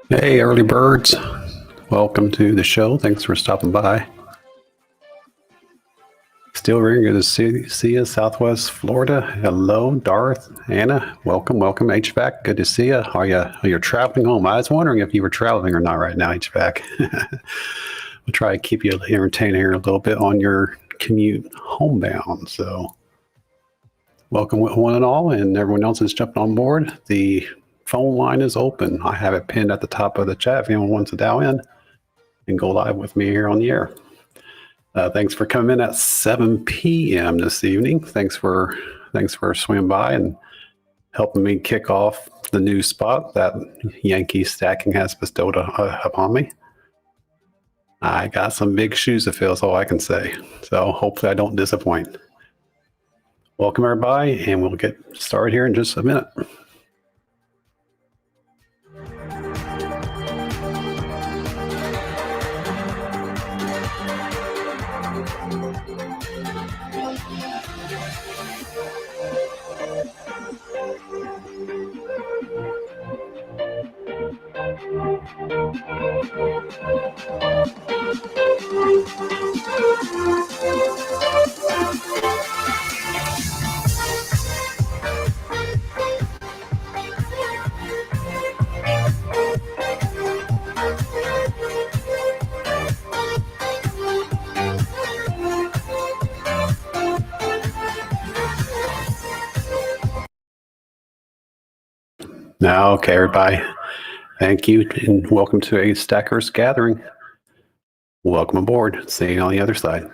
Hey, early birds. Welcome to the show. Thanks for stopping by. Still really good to see you, Southwest Florida. Hello, Darth, Anna. Welcome, HVAC. Good to see you. You're traveling home. I was wondering if you were traveling or not right now, HVAC. We'll try to keep you entertained here a little bit on your commute homebound. So welcome one and all, and everyone else is jumping on board. The phone line is open. I have it pinned at the top of the chat if anyone wants to dial in and go live with me here on the air. Thanks for coming in at 7 p.m. this evening. Thanks for swinging by and helping me kick off the new spot that Yankee Stacking has bestowed upon me. I got some big shoes to fill, is all I can say. So hopefully I don't disappoint. Welcome everybody, and we'll get started here in just a minute. Now, okay, everybody. Thank you, and welcome to a Stackers Gathering. Welcome aboard. See you on the other side.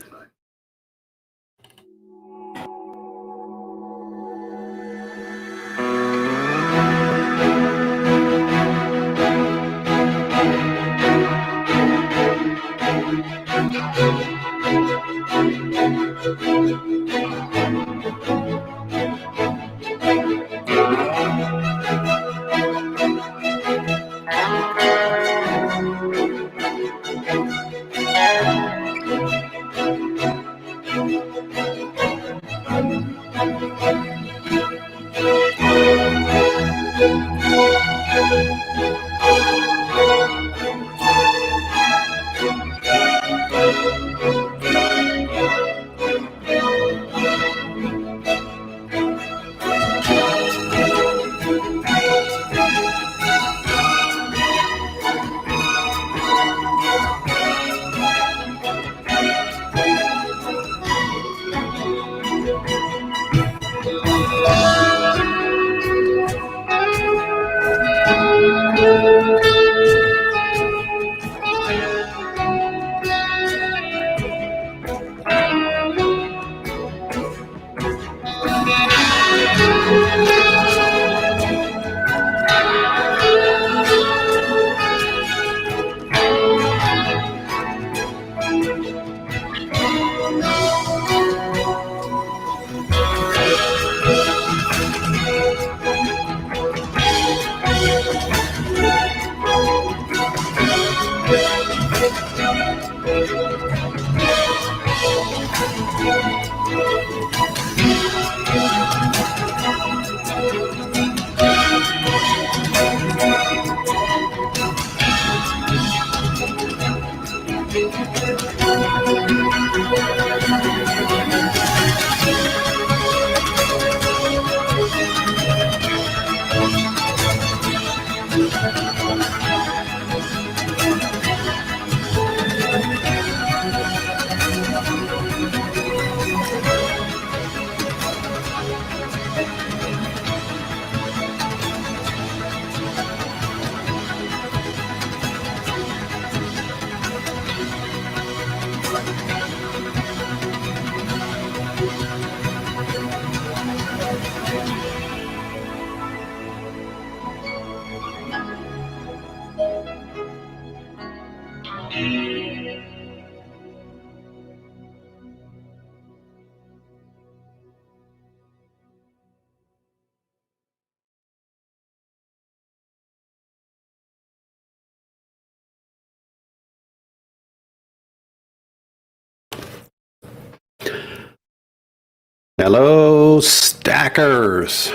Hello, stackers.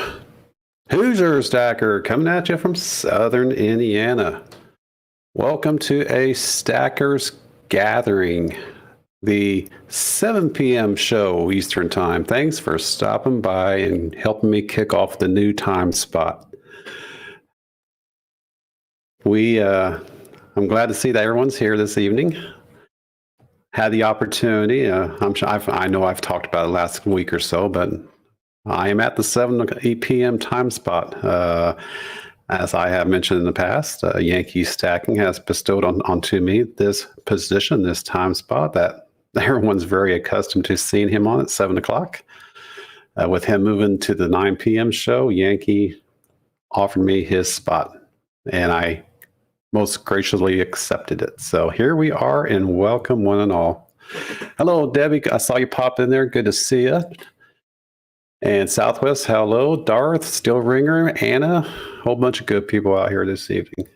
Hoosier Stacker coming at you from Southern Indiana. Welcome to a Stackers Gathering, the 7 p.m. show Eastern Time. Thanks for stopping by and helping me kick off the new time spot. I'm glad to see that everyone's here this evening. Had the opportunity. I know I've talked about it last week or so, but I am at the 7 p.m. time spot. As I have mentioned in the past, Yankee Stacking has bestowed onto me this position, this time spot that everyone's very accustomed to seeing him on at 7 o'clock. With him moving to the 9 p.m. show, Yankee offered me his spot, and I most graciously accepted it. So here we are, and welcome one and all. Hello, Debbie. I saw you pop in there. Good to see you. And Southwest, hello. Darth, Steel Ringer, Anna, a whole bunch of good people out here this evening.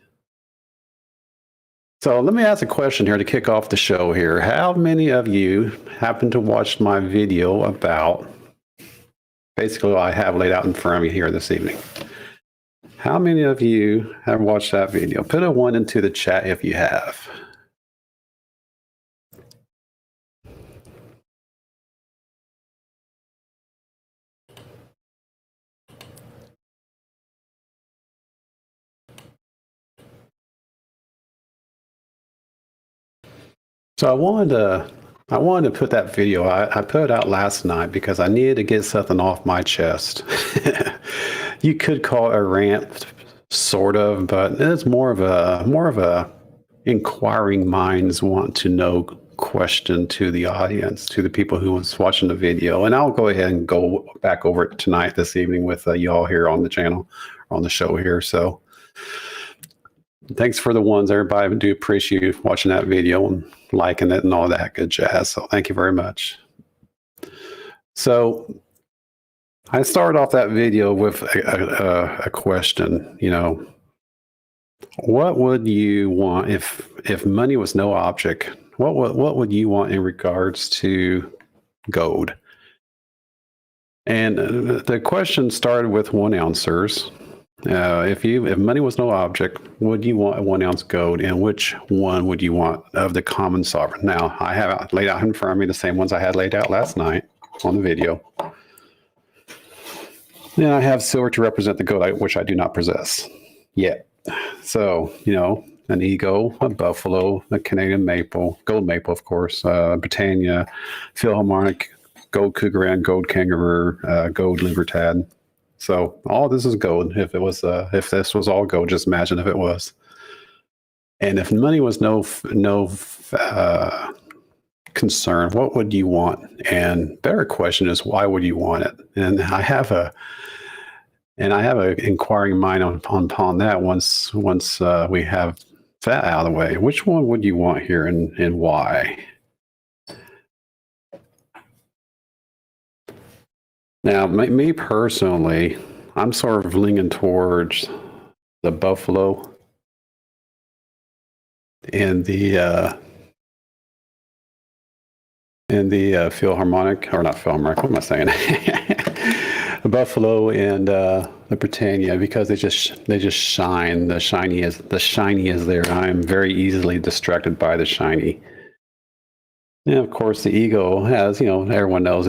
So let me ask a question here to kick off the show here. How many of you happen to watch my video about basically what I have laid out in front of me here this evening? How many of you have watched that video? Put a 1 into the chat if you have. So I wanted to put that video. I put it out last night because I needed to get something off my chest. You could call it a rant, sort of, but it's more of a inquiring minds want to know question to the audience, to the people who was watching the video. And I'll go ahead and go back over it tonight, this evening, with y'all here on the channel, on the show here. So thanks for the ones, everybody. I do appreciate you watching that video and liking it and all that good jazz. So thank you very much. So I started off that video with a question, what would you want if money was no object? What would you want in regards to gold? And the question started with 1 ouncers. If money was no object, would you want a 1 ounce gold, and which one would you want of the common sovereign? Now, I have laid out in front of me the same ones I had laid out last night on the video. Then I have silver to represent the gold, which I do not possess yet. So, an eagle, a buffalo, a Canadian maple, gold maple, of course, Britannia, Philharmonic, gold cougaran, gold kangaroo, gold libertad. So all this is gold. If this was all gold, just imagine if it was. And if money was no concern, what would you want? And better question is, why would you want it? And I have an inquiring mind upon that. Once we have that out of the way, which one would you want here, and why? Now, me personally, I'm sort of leaning towards the buffalo and the Philharmonic, or not Philharmonic. What am I saying? The buffalo and the Britannia, because they just shine. The shiny is there. I am very easily distracted by the shiny. And of course, the eagle has, everyone knows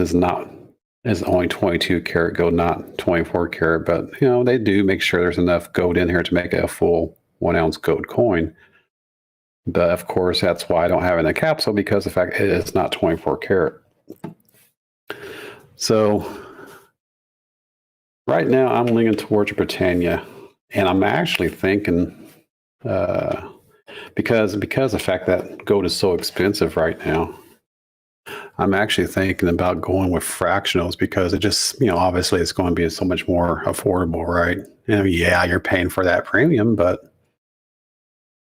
is only 22 karat gold, not 24 karat, but they do make sure there's enough gold in here to make a full 1 ounce gold coin. But of course, that's why I don't have it in a capsule, because the fact it's not 24 karat. So right now I'm leaning towards Britannia, and I'm actually thinking, because of the fact that gold is so expensive right now, I'm actually thinking about going with fractionals, because it just, obviously it's going to be so much more affordable, right? Yeah, you're paying for that premium, but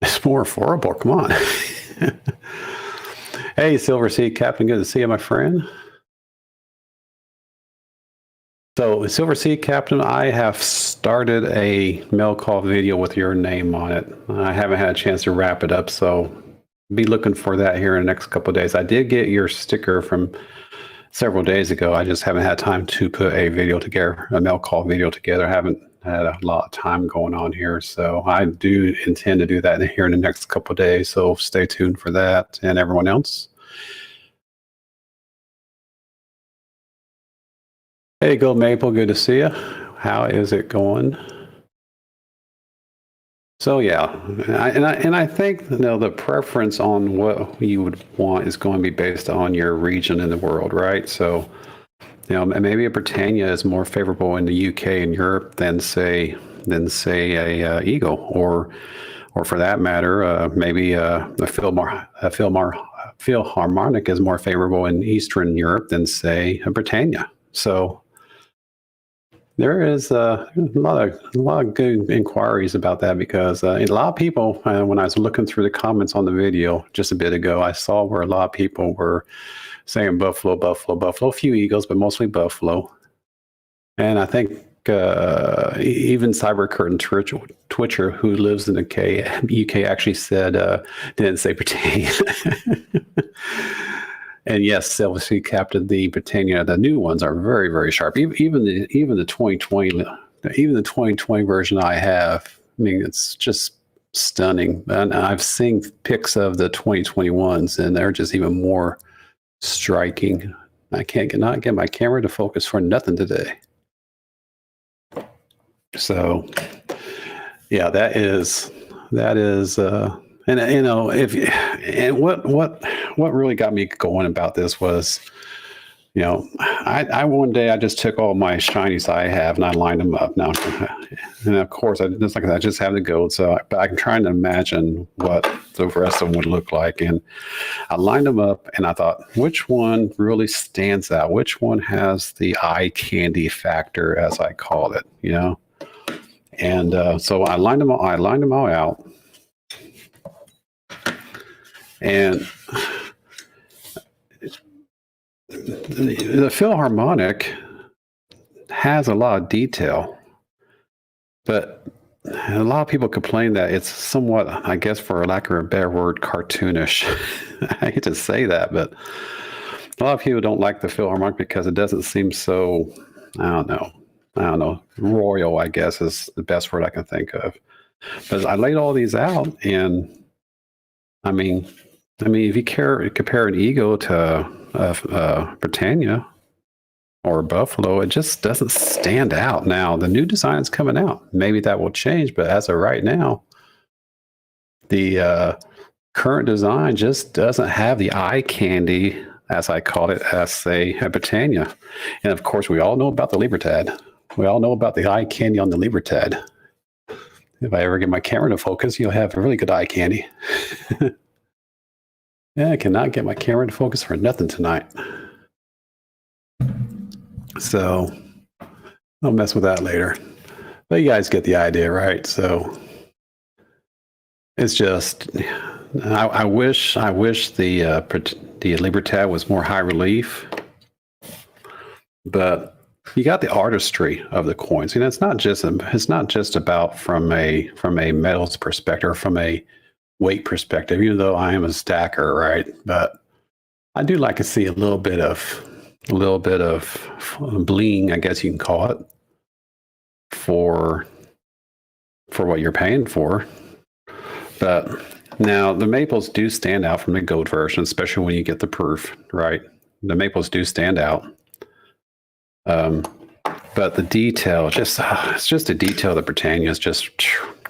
it's more affordable. Come on. Hey, Silver Sea Captain, good to see you, my friend. So, Silver Sea Captain, I have started a mail call video with your name on it. I haven't had a chance to wrap it up, so be looking for that here in the next couple of days. I did get your sticker from several days ago. I just haven't had time to put a video together, a mail call video together. I haven't had a lot of time going on here, so I do intend to do that here in the next couple of days. So stay tuned for that, and everyone else. Hey, Gold Maple, good to see you. How is it going? So yeah, and I think the preference on what you would want is going to be based on your region in the world, right? So maybe a Britannia is more favorable in the UK and Europe than say a Eagle, or for that matter, maybe a Philharmonic is more favorable in Eastern Europe than say a Britannia. So there is a lot of good inquiries about that, because a lot of people, when I was looking through the comments on the video just a bit ago, I saw where a lot of people were saying buffalo, buffalo, buffalo, a few eagles, but mostly buffalo. And I think even Cyber Curtain Twitcher, who lives in the UK, actually said, didn't say Britannia. And yes, Silver Sea Captain, the Britannia, the new ones are very, very sharp. Even the 2020 version I have, I mean, it's just stunning. And I've seen pics of the 2021s, and they're just even more striking. I cannot get my camera to focus for nothing today. So, yeah, that is. And what really got me going about this was, I one day I just took all my shinies I have and I lined them up. Now, and of course, I just have the gold. So, but I'm trying to imagine what the rest of them would look like, and I lined them up, and I thought, which one really stands out? Which one has the eye candy factor, as I call it? And so I lined them all out. And the Philharmonic has a lot of detail, but a lot of people complain that it's somewhat, I guess, for lack of a better word, cartoonish. I hate to say that, but a lot of people don't like the Philharmonic because it doesn't seem so, I don't know, royal, I guess is the best word I can think of. But I laid all these out, and I mean, if you compare an Ego to Britannia or Buffalo, it just doesn't stand out. Now, the new design is coming out. Maybe that will change, but as of right now, the current design just doesn't have the eye candy, as I call it, as a Britannia. And of course, we all know about the Libertad. We all know about the eye candy on the Libertad. If I ever get my camera to focus, you'll have really good eye candy. Yeah, I cannot get my camera to focus for nothing tonight. So I'll mess with that later. But you guys get the idea, right? So it's just, I wish the Libertad was more high relief, but you got the artistry of the coins, and it's not just about from a metals perspective, from a weight perspective. Even though I am a stacker, right? But I do like to see a little bit of bling, I guess you can call it, for what you're paying for. But now the maples do stand out from the gold version, especially when you get the proof, right? The maples do stand out. But the detail, it's just the detail of the Britannia is just,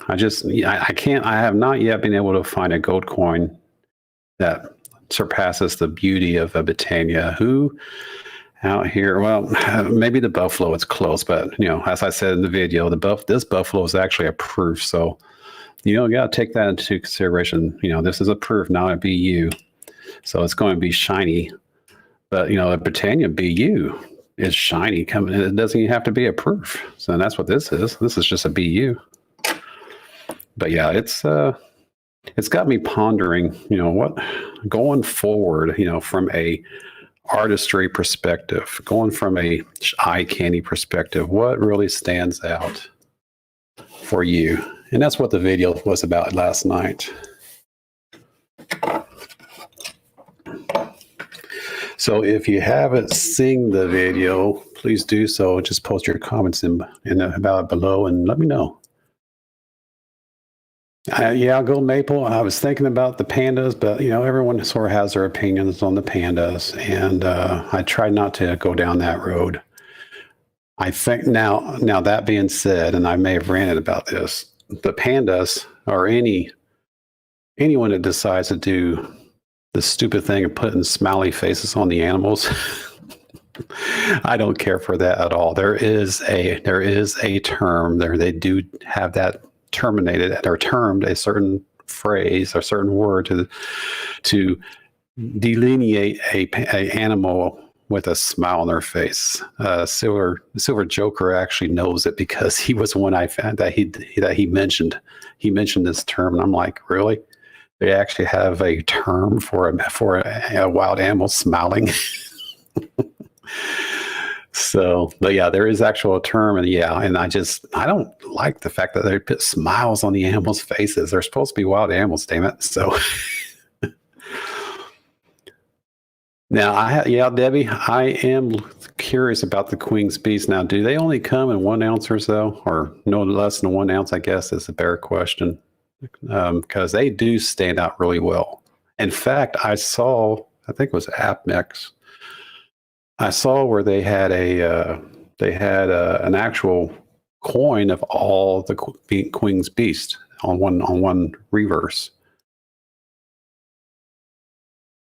I have not yet been able to find a gold coin that surpasses the beauty of a Britannia. Who out here? Well, maybe the Buffalo is close, but as I said in the video, this Buffalo is actually a proof. So, you got to take that into consideration. This is a proof, not a BU. So it's going to be shiny. But, a Britannia BU is shiny coming. It doesn't even have to be a proof. So that's what this is. This is just a BU. But yeah, it's got me pondering, what going forward, from a artistry perspective, going from a eye candy perspective, what really stands out for you? And that's what the video was about last night. So if you haven't seen the video, please do so. Just post your comments about it below and let me know. Yeah, I'll go maple. I was thinking about the pandas, but everyone sort of has their opinions on the pandas, and I try not to go down that road. I think now that being said, and I may have ranted about this, the pandas or anyone that decides to do the stupid thing of putting smiley faces on the animals, I don't care for that at all. There is a term there. They do have that terminated or termed a certain phrase or certain word to delineate a animal with a smile on their face. Silver Joker actually knows it because he was the one I found that he mentioned. He mentioned this term, and I'm like, really? They actually have a term for a wild animal smiling. So, but yeah, there is actual term, and I don't like the fact that they put smiles on the animals' faces. They're supposed to be wild animals, damn it. So now, Debbie, I am curious about the Queen's Beast. Now, do they only come in 1 ounce or so, or no less than 1 ounce? I guess is a better question, because they do stand out really well. In fact, I think it was AppMex. I saw where they had an actual coin of all the Queen's Beast on one reverse.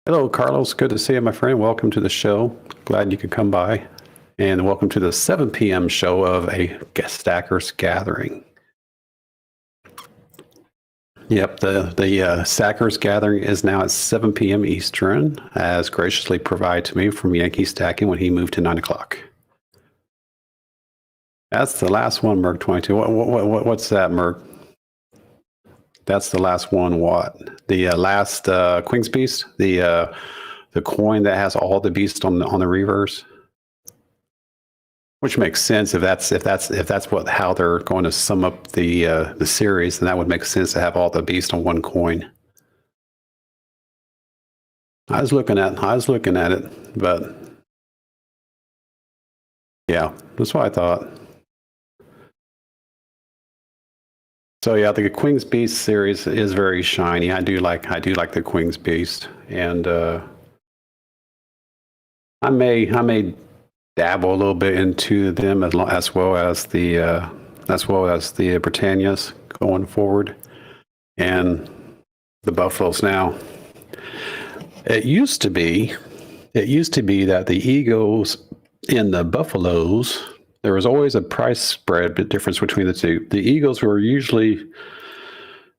Hello, Carlos. Good to see you, my friend. Welcome to the show. Glad you could come by, and welcome to the 7 p.m. show of a Stackers Gathering. Yep, the Stackers Gathering is now at 7 p.m. Eastern, as graciously provided to me from Yankee Stacking when he moved to 9 o'clock. That's the last one, Merc 22. What's that, Merc? That's the last one. What? The last Queen's Beast? The the coin that has all the beasts on the reverse. Which makes sense if that's how they're going to sum up the series, then that would make sense to have all the beasts on one coin. I was looking at it, but yeah, that's what I thought. So yeah, the Queen's Beast series is very shiny. I do like the Queen's Beast, and I may dabble a little bit into them as well as the Britannias going forward, and the Buffaloes now. It used to be that the Eagles and the Buffaloes, there was always a price spread difference between the two. The Eagles were usually,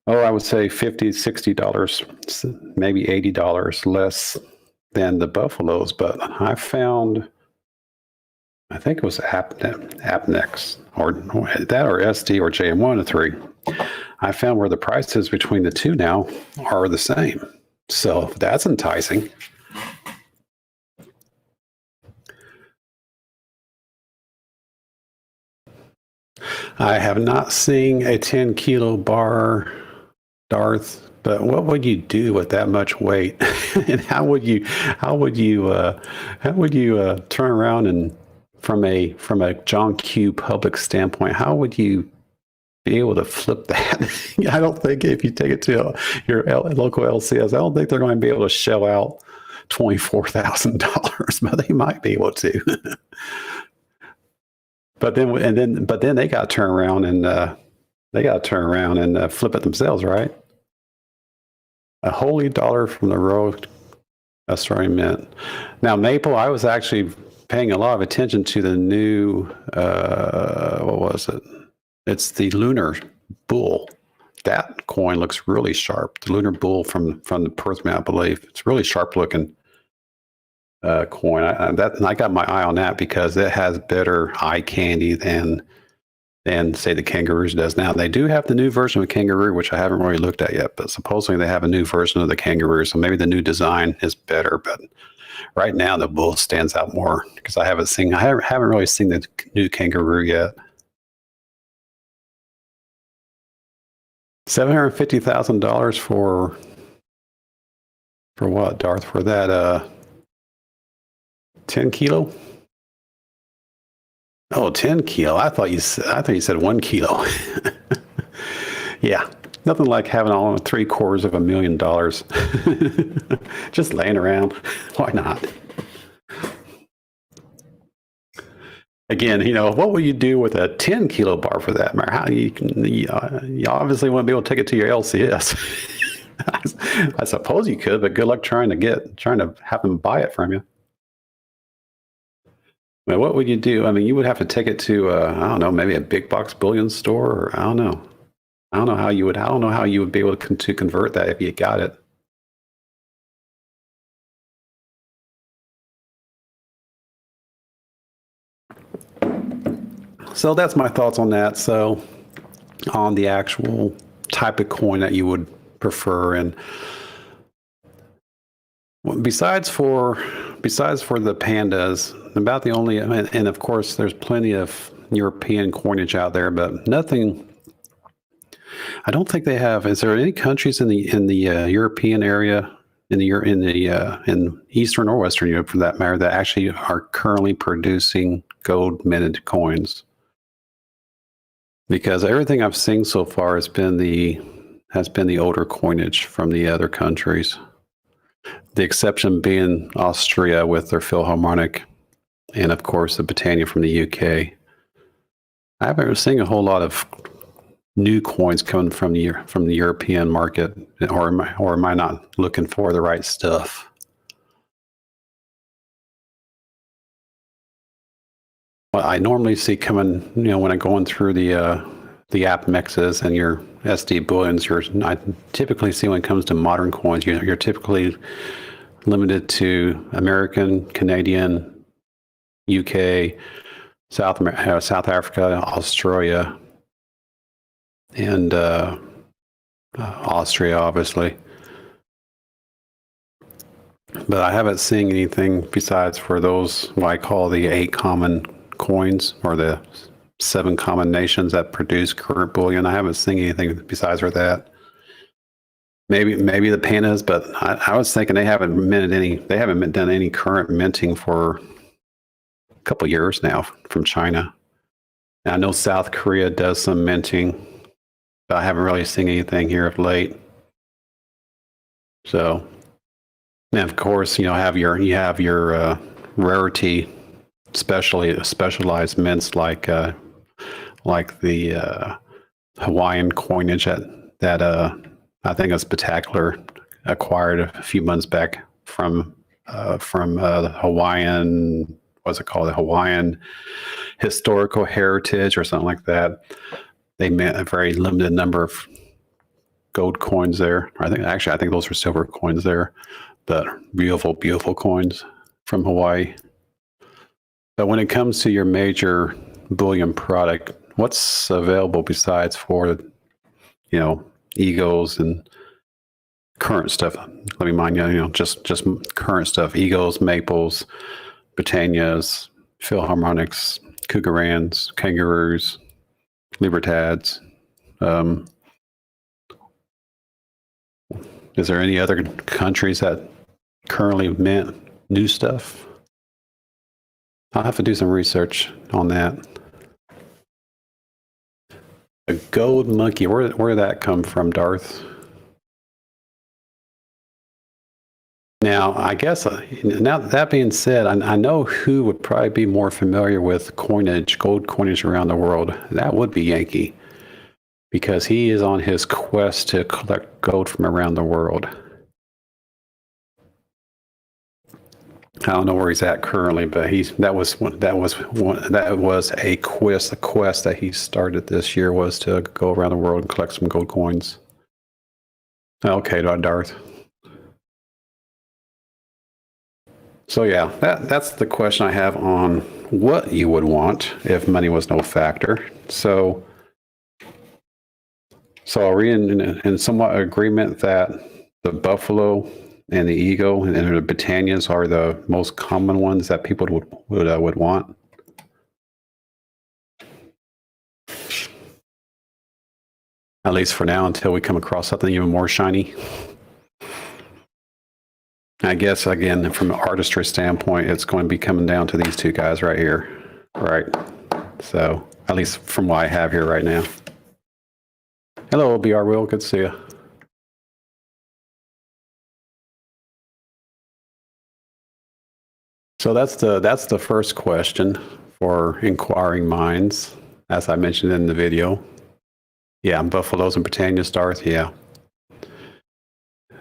I would say $50, $60, maybe $80 less than the Buffaloes. But I found, I think it was Apnex or that or SD or JM, one of the three. I found where the prices between the two now are the same. So that's enticing. I have not seen a 10 kilo bar, Darth, but what would you do with that much weight? And how would you turn around and from a John Q public standpoint, how would you be able to flip that? I don't think if you take it to your local LCS, I don't think they're going to be able to shell out $24,000, but they might be able to. But then they got to turn around and flip it themselves, right? A holy dollar from the road Australian Mint. Now Maple, I was actually paying a lot of attention to the new what was it? It's the Lunar Bull. That coin looks really sharp. The Lunar Bull from the Perth Mint, I believe. It's really sharp looking coin. I got my eye on that because it has better eye candy than say the Kangaroos does now. They do have the new version of Kangaroo, which I haven't really looked at yet, but supposedly they have a new version of the Kangaroo, so maybe the new design is better. But right now the Bull stands out more because I haven't really seen the new Kangaroo yet. $750,000 for what, Darth? For that 10 kilo? Oh, 10 kilo. I thought you said 1 kilo. Yeah, nothing like having all $750,000 just laying around. Why not? Again, what will you do with a 10 kilo bar for that matter? How you obviously wouldn't be able to take it to your LCS. I suppose you could, but good luck trying to have them buy it from you. Well, what would you do? I mean, you would have to take it to I don't know, maybe a big box bullion store, or I don't know. I don't know how you would be able to convert that if you got it. So that's my thoughts on that. So on the actual type of coin that you would prefer, and besides for the pandas, about the only, and of course there's plenty of European coinage out there, but nothing. I don't think they have. Is there any countries in the European area, in Eastern or Western Europe for that matter, that actually are currently producing gold minted coins? Because everything I've seen so far has been the older coinage from the other countries. The exception being Austria with their Philharmonic, and of course the Britannia from the UK. I haven't seen a whole lot of new coins coming from the European market, or am I not looking for the right stuff? What I normally see coming, when I'm going through the app mixes and your SD bullions, I typically see when it comes to modern coins, you're typically limited to American, Canadian, UK, South Africa, Australia, and Austria, obviously. but I haven't seen anything besides for those what I call the 8 common coins or the 7 common nations that produce current bullion. I haven't seen anything besides for that. Maybe the pandas, but I was thinking they haven't minted any. They haven't done any current minting for a couple of years now from China. And I know South Korea does some minting, but I haven't really seen anything here of late. So, and of course, you have your rarity, specialized mints like the Hawaiian coinage that I think a Spectacular acquired a few months back from the Hawaiian, what's it called? The Hawaiian Historical Heritage or something like that. They meant a very limited number of gold coins there. I think those were silver coins there, but beautiful, beautiful coins from Hawaii. But when it comes to your major bullion product, what's available besides for, egos and current stuff? Let me mind you, just current stuff: egos, maples, Britannias, Philharmonics, Cougarans, Kangaroos, Libertads. Is there any other countries that currently mint new stuff? I'll have to do some research on that. A gold monkey, where did that come from, Darth? Now, I guess, now that being said, I know who would probably be more familiar with gold coinage around the world. That would be Yankee, because he is on his quest to collect gold from around the world. I don't know where he's at currently, but that was a quest. The quest that he started this year was to go around the world and collect some gold coins. Okay, Darth. So yeah, that's the question I have on what you would want if money was no factor. So are we in somewhat agreement that the buffalo and the eagle and the Britannias are the most common ones that people would want? At least for now, until we come across something even more shiny. I guess, again, from an artistry standpoint, it's going to be coming down to these two guys right here. Right. So, at least from what I have here right now. Hello, BR Will. Good to see you. So that's the first question for inquiring minds, as I mentioned in the video. Yeah, buffaloes and Britannias, Darth. Yeah.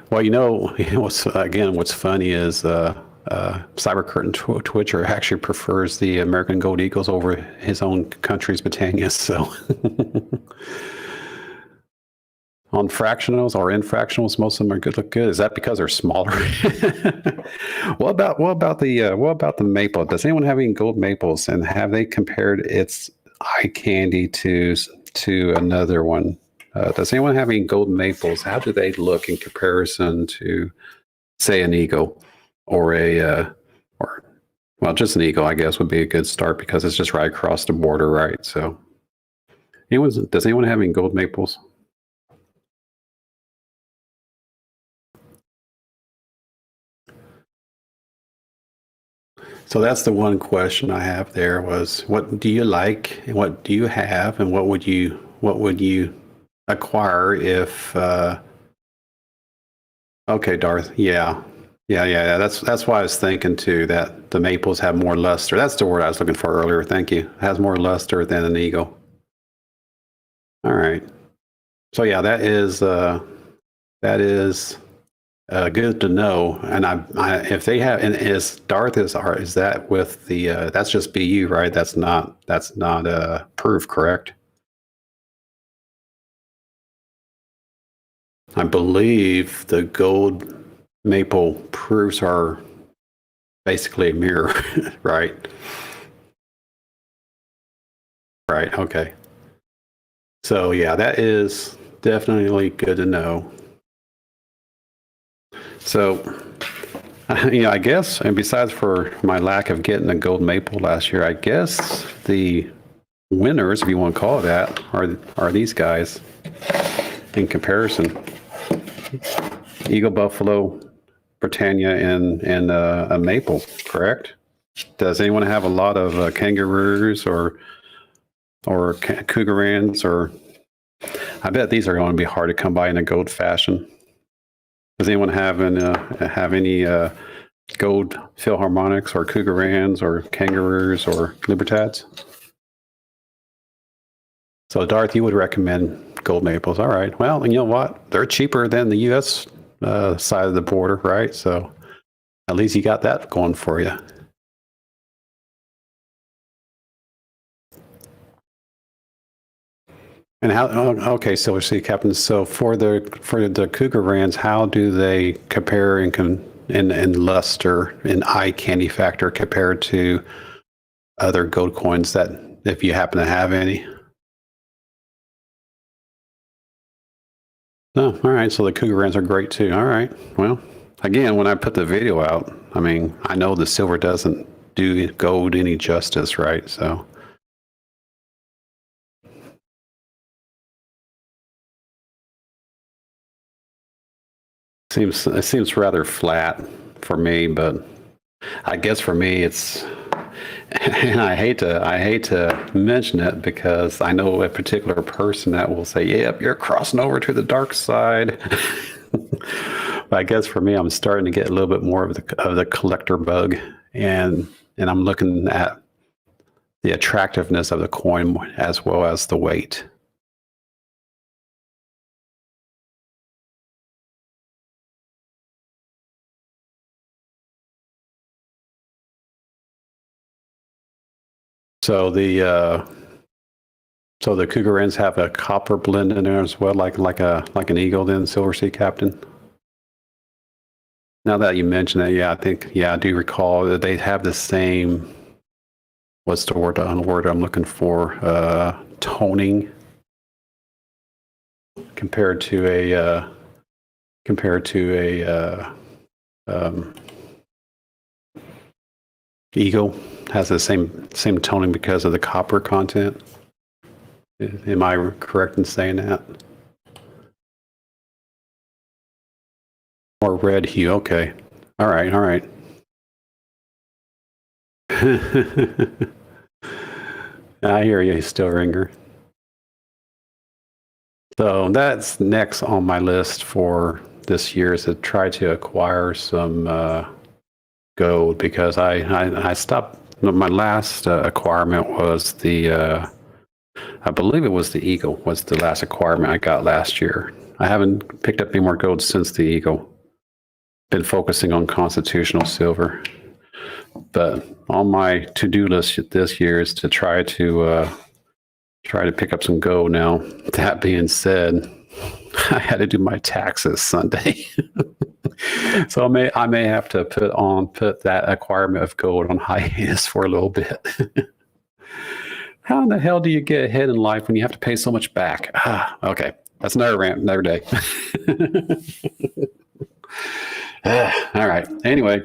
Well, what's funny is Cybercurtain Twitcher actually prefers the American Gold Eagles over his own country's Britannias. So on fractionals or in fractionals, most of them look good. Is that because they're smaller? What about the maple? Does anyone have any gold maples, and have they compared its eye candy to another one? Does anyone have any gold maples? How do they look in comparison to, say, an eagle or just an eagle? I guess would be a good start because it's just right across the border, right? So, does anyone have any gold maples? So that's the one question I have there was, what do you like, and what do you have, and what would you acquire if okay, Darth. Yeah. That's why I was thinking too, that the maples have more luster. That's the word I was looking for earlier. Thank you. Has more luster than an eagle. All right. So yeah, that is good to know. And if they have, and is Darth is that with the that's just BU, right? That's not proof, correct? I believe the gold maple proofs are basically a mirror, right? Right, okay. So yeah, that is definitely good to know. So I guess, and besides for my lack of getting a gold maple last year, I guess the winners, if you want to call it that, are these guys in comparison. Eagle Buffalo, Britannia, and a maple, correct? Does anyone have a lot of kangaroos or cougarans? Or I bet these are going to be hard to come by in a gold fashion. Does anyone have any gold Philharmonics or cougarans or kangaroos or Libertads? So Darth, you would recommend gold maples. All right. Well, you know what? They're cheaper than the U.S. Side of the border, right? So at least you got that going for you. And how? Okay, Silver Sea Captain. So for the cougarans, how do they compare in luster, in eye candy factor compared to other gold coins that, if you happen to have any? Oh, all right. So the cougarans are great too. All right. Well, again, when I put the video out, I mean, I know the silver doesn't do gold any justice, right? So. It seems rather flat for me, but I guess for me it's, and I hate to mention it because I know a particular person that will say, "Yep, you're crossing over to the dark side." But I guess for me, I'm starting to get a little bit more of the collector bug, and I'm looking at the attractiveness of the coin as well as the weight. So the Cougarans have a copper blend in there as well, like an eagle, then Silver Sea Captain. Now that you mention it, yeah, I do recall that they have the same. What's the word I'm looking for? Toning compared to a eagle has the same toning because of the copper content. Am I correct in saying that? Or red hue? Okay. All right. All right. I hear you, Still Ringer. So that's next on my list for this year is to try to acquire some gold because I stopped. My last acquirement was I believe it was the Eagle was the last acquirement I got last year. I haven't picked up any more gold since the Eagle. Been focusing on constitutional silver. But on my to-do list this year is to try to pick up some gold now. That being said, I had to do my taxes Sunday. So I may have to put that acquirement of gold on hiatus for a little bit. How in the hell do you get ahead in life when you have to pay so much back? Okay. That's another rant, another day. All right. Anyway,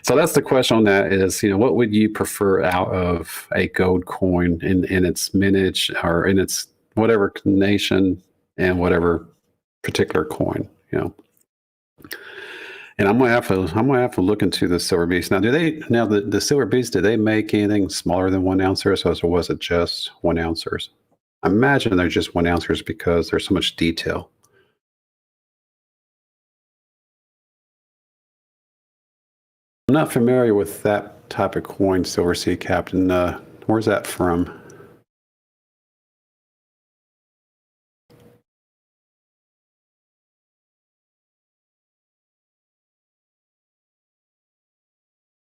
so that's the question on that is, what would you prefer out of a gold coin in its mintage or in its whatever nation and whatever particular coin, And I'm gonna have to look into the silver beast. Now, the silver beast, do they make anything smaller than 1 ounces, or was it just 1 ounces? I imagine they're just 1 ounces because there's so much detail. I'm not familiar with that type of coin, Silver Sea Captain. Where's that from?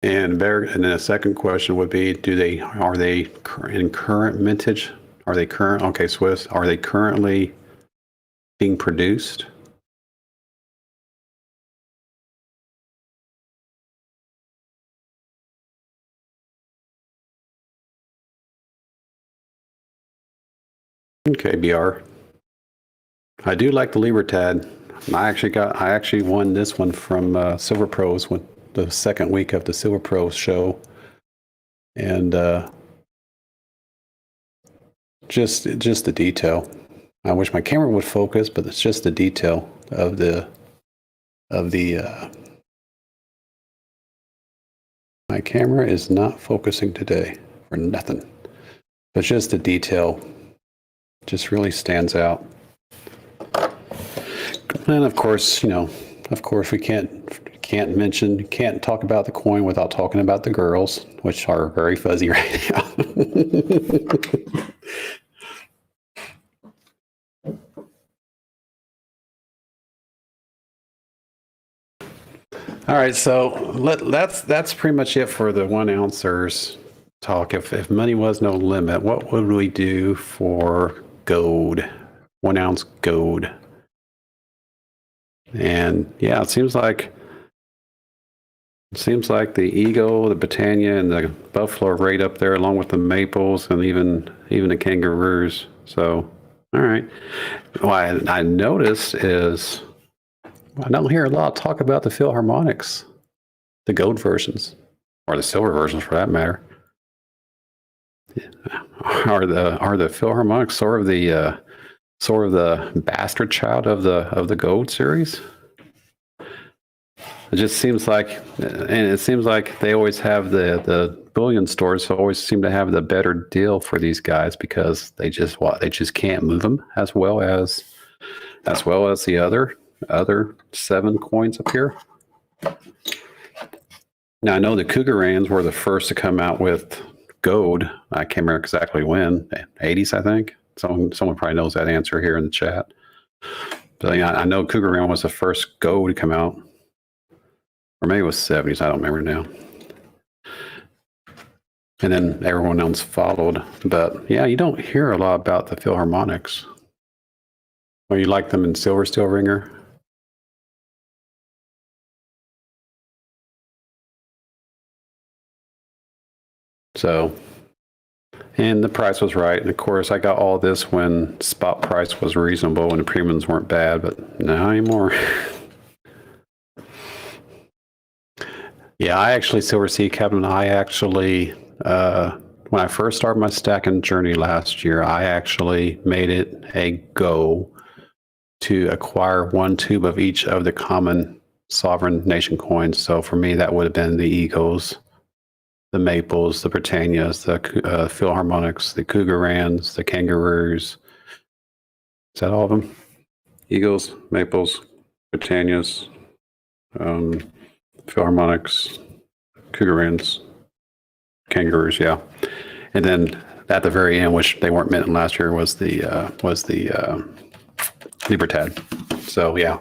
And then a second question would be: are they in current mintage? Are they current? Okay, Swiss. Are they currently being produced? Okay, BR. I do like the Libertad. I actually won this one from Silver Pros the second week of the Silver Pro show, and just the detail. I wish my camera would focus, but it's just the detail of the my camera is not focusing today for nothing, but just the detail just really stands out. And of course, you know, we can't talk about the coin without talking about the girls, which are very fuzzy right now. All right, so that's pretty much it for the 1 ouncers talk. If money was no limit, what would we do for gold, 1 ounce gold? And yeah, it seems like the Eagle, the Britannia, and the Buffalo are right up there, along with the Maples and even the Kangaroos. So, all right. What I noticed is I don't hear a lot of talk about the Philharmonics, the gold versions, or the silver versions for that matter. Are the Philharmonics sort of the bastard child of the gold series? It just seems like, and it seems like they always have the bullion stores always seem to have the better deal for these guys because they just can't move them as well as the other 7 coins up here. Now I know the Cougarans were the first to come out with gold. I can't remember exactly when, 80s, I think. Someone probably knows that answer here in the chat. But yeah, I know Cougaran was the first gold to come out. Or maybe it was 70s, I don't remember now. And then everyone else followed. But yeah, you don't hear a lot about the Philharmonics. Well, you like them in Silver Steel Ringer? So, and the price was right. And of course, I got all this when spot price was reasonable and the premiums weren't bad, but not anymore. Yeah, I actually, Silver Sea Captain, when I first started my stacking journey last year, I actually made it a goal to acquire 1 tube of each of the common sovereign nation coins. So for me, that would have been the Eagles, the Maples, the Britannias, the Philharmonics, the Cougarans, the Kangaroos. Is that all of them? Eagles, Maples, Britannias, Philharmonics, Cougarans, Kangaroos, yeah. And then at the very end, which they weren't minting last year, was the Libertad. So yeah,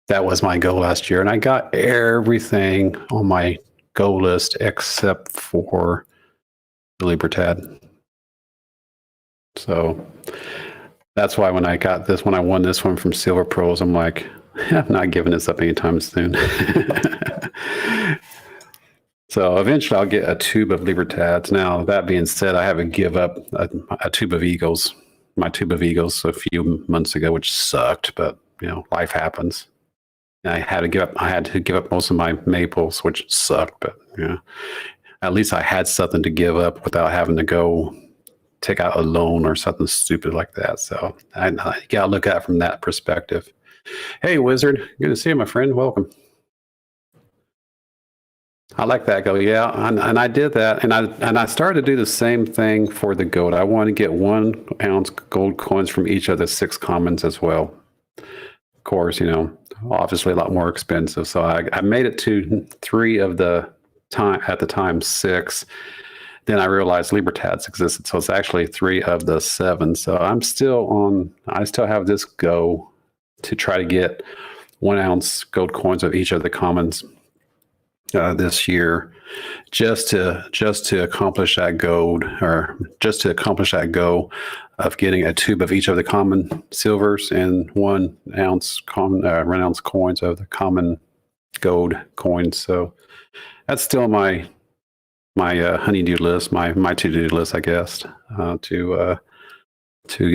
that was my goal last year, and I got everything on my goal list except for the Libertad. So that's why when I won this one from Silver Pros, I'm like, I'm not giving this up anytime soon. So eventually I'll get a tube of Libertads. Now, that being said, I haven't give up a tube of Eagles, my tube of Eagles a few months ago, which sucked, but you know, life happens. And I had to give up most of my Maples, which sucked, but you know, at least I had something to give up without having to go take out a loan or something stupid like that. So I gotta look at it from that perspective. Hey, Wizard. Good to see you, my friend. Welcome. I like that go. Yeah, and I did that, and I started to do the same thing for the gold. I want to get 1 ounce gold coins from each of the 6 commons as well. Of course, you know, obviously a lot more expensive. So I made it to 3 of the time, at the time 6. Then I realized Libertads existed, so it's actually 3 of the 7. So I still have this go to try to get 1 ounce gold coins of each of the commons this year, just to accomplish that gold, or just to accomplish that goal of getting a tube of each of the common silvers and 1 ounce coins of the common gold coins. So that's still my honeydew list, my to-do list, I guess, to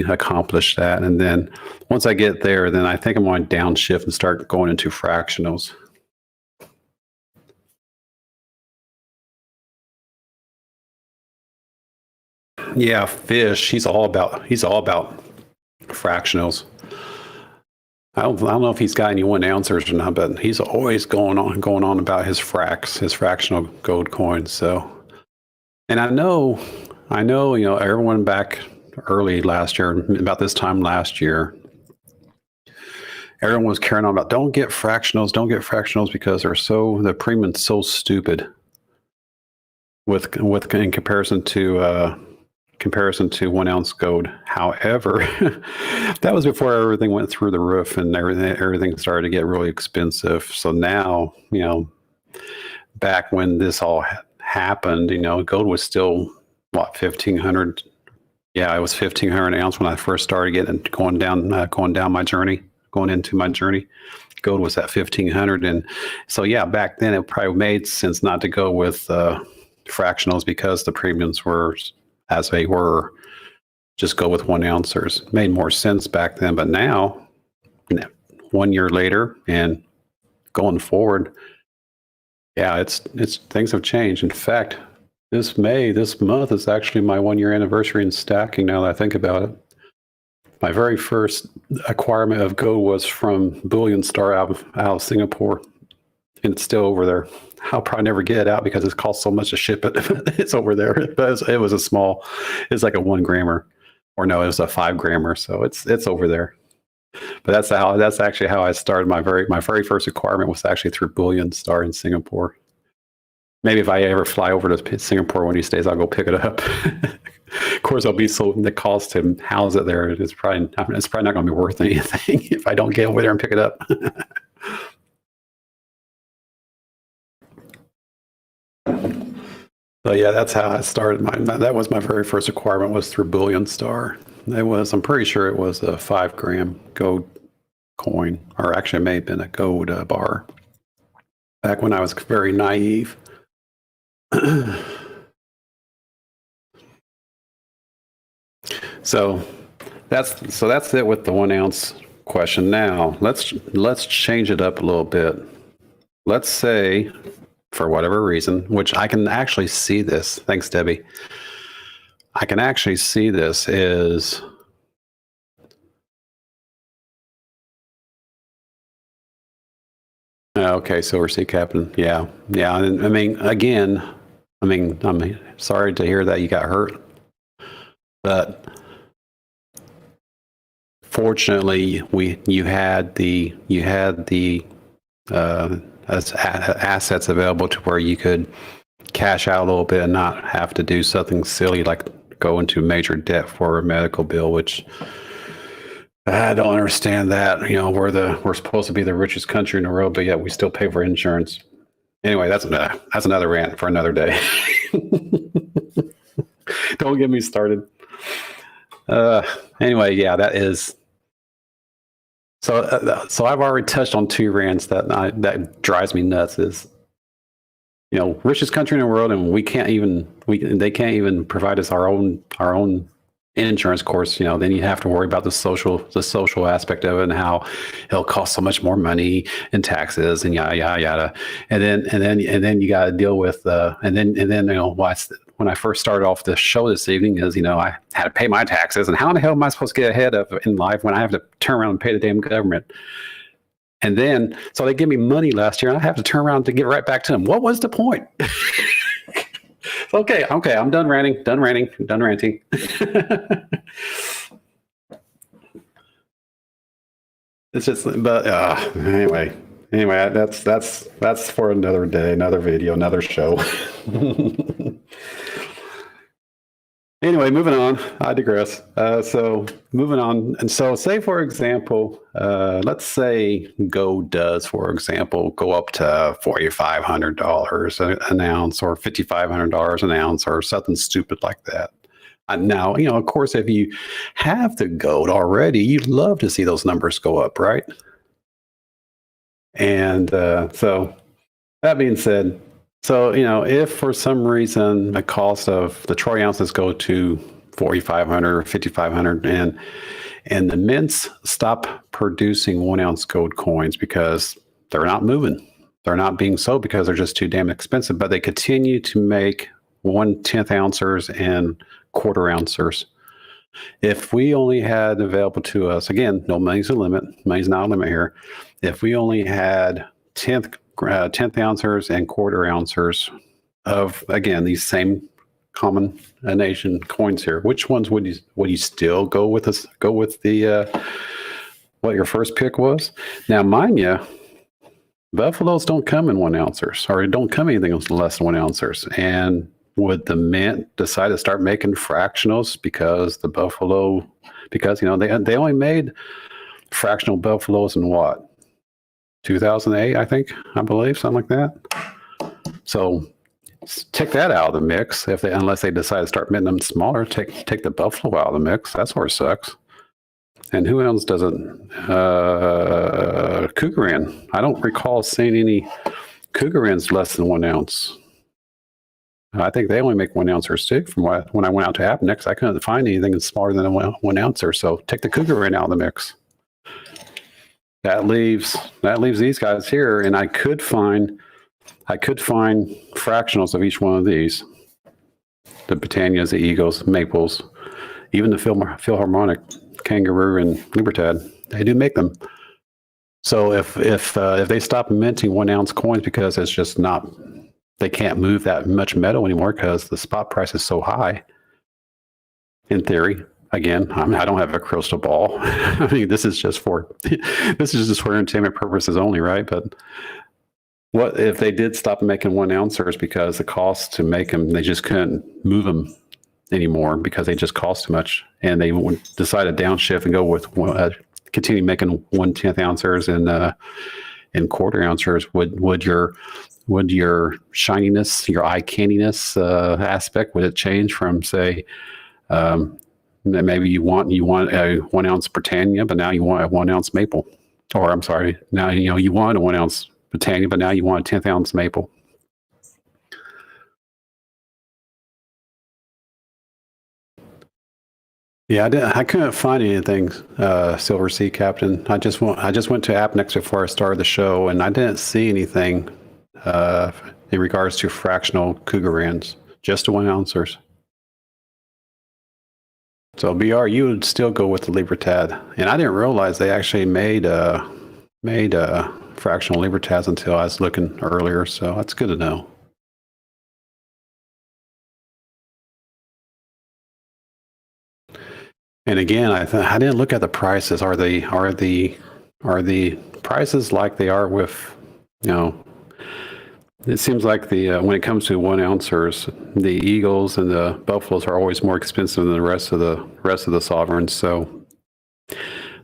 accomplish that. And then once I get there, then I think I'm going to downshift and start going into fractionals. Yeah, Fish. He's all about fractionals. I don't know if he's got any 1 ounces or not, but he's always going on about his fractional gold coins. So, and I know, everyone back early last year, about this time last year, everyone was carrying on about don't get fractionals because the premium's so stupid with in comparison to 1 ounce gold. However, that was before everything went through the roof and everything started to get really expensive. So now, back when this all happened, gold was still what, 1,500. Yeah, it was 1,500 an ounce when I first started going into my journey. Gold was at 1,500, and so yeah, back then it probably made sense not to go with fractionals because the premiums were as they were. Just go with 1 ounces. Made more sense back then, but now, 1 year later and going forward, yeah, it's things have changed. In fact, this month is actually my 1 year anniversary in stacking. Now that I think about it, my very first acquirement of gold was from Bullion Star out of Singapore, and it's still over there. I'll probably never get it out because it costs so much to ship it. It's over there. But it was it's like a 1 grammer, or no, it was a 5 grammer. So it's over there. But that's actually how I started. My very first acquirement was actually through Bullion Star in Singapore. Maybe if I ever fly over to Singapore one of these days, I'll go pick it up. Of course, the cost to house it there is probably not going to be worth anything if I don't get over there and pick it up. So yeah, that's how I started. That was my very first acquirement, was through Bullion Star. I'm pretty sure it was a 5 gram gold coin, or actually it may have been a gold bar. Back when I was very naive. So that's it with the 1 ounce question. Now let's change it up a little bit. Let's say, for whatever reason, which I can actually see this. Thanks, Debbie. I can actually see this is okay. Silver Sea Captain. Yeah. I mean, again, I'm sorry to hear that you got hurt, but fortunately, you had the assets available to where you could cash out a little bit and not have to do something silly like go into major debt for a medical bill, which I don't understand that. We're supposed to be the richest country in the world, but yet we still pay for insurance. Anyway, that's another rant for another day. Don't get me started. Anyway, yeah, that is. So I've already touched on 2 rants that drives me nuts. Is richest country in the world, and they can't even provide us our own insurance. Of course, then you have to worry about the social aspect of it and how it'll cost so much more money and taxes and yada yada yada. And then you got to deal with and then when I first started off the show this evening is I had to pay my taxes, and how in the hell am I supposed to get ahead in life when I have to turn around and pay the damn government? And then, so they give me money last year, and I have to turn around to get right back to them. What was the point? Okay, I'm done ranting. It's just, but anyway, that's for another day, another video, another show. Anyway, moving on. I digress. So moving on. And so say, for example, let's say gold does, for example, go up to $4,500 an ounce or $5,500 an ounce or something stupid like that. Now, of course, if you have the gold already, you'd love to see those numbers go up, right? And so that being said, so, if for some reason the cost of the troy ounces go to 4,500 or 5,500 and the mints stop producing 1 ounce gold coins because they're not moving, they're not being sold because they're just too damn expensive, but they continue to make 1/10 ounces and quarter ouncers. If we only had available to us, again, no money's a limit. Money's not a limit here. If we only had tenth ouncers and quarter ouncers of, again, these same combination coins here, which ones would you still go with us? Go with the what your first pick was? Now, mind you, buffaloes don't come in 1 ouncers, or don't come anything less than 1 ouncers. And would the mint decide to start making fractionals because the buffalo, because they only made fractional buffaloes in what, 2008, I believe, something like that. So take that out of the mix. Unless they decide to start minting them smaller, take the buffalo out of the mix. That sort of sucks. And who else doesn't? Cougaran. I don't recall seeing any Cougarans less than 1 ounce. I think they only make 1 ouncers too. From when I went out to AppNext, I couldn't find anything smaller than a 1 ouncer. So take the Cougaran out of the mix. That leaves these guys here, and I could find fractionals of each one of these. The Britannias, the Eagles, Maples, even the Philharmonic, Kangaroo, and Libertad. They do make them. So if they stop minting 1 ounce coins because it's just not, they can't move that much metal anymore because the spot price is so high. In theory, again, I don't have a crystal ball. I mean, this is just for entertainment purposes only, right? But what if they did stop making 1 ouncers because the cost to make them, they just couldn't move them anymore because they just cost too much, and they would decide to downshift and go with continue making 1/10 ouncers and quarter ouncers? Would your shininess, your eye candiness aspect, would it change from, say, maybe you want a 1 ounce Britannia, but now you want a 1 ounce maple, or I'm sorry, now you want a 1 ounce Britannia, but now you want a 10th ounce maple. Yeah, I couldn't find anything, Silver Sea Captain. I just went to AppNext before I started the show, and I didn't see anything in regards to fractional Cougarans, just the 1 ouncers. So BR, you would still go with the Libertad, and I didn't realize they actually made fractional Libertads until I was looking earlier. So that's good to know. And again, I didn't look at the prices. Are the prices like they are with, it seems like when it comes to 1 ouncers, the Eagles and the Buffaloes are always more expensive than the rest of the sovereigns. So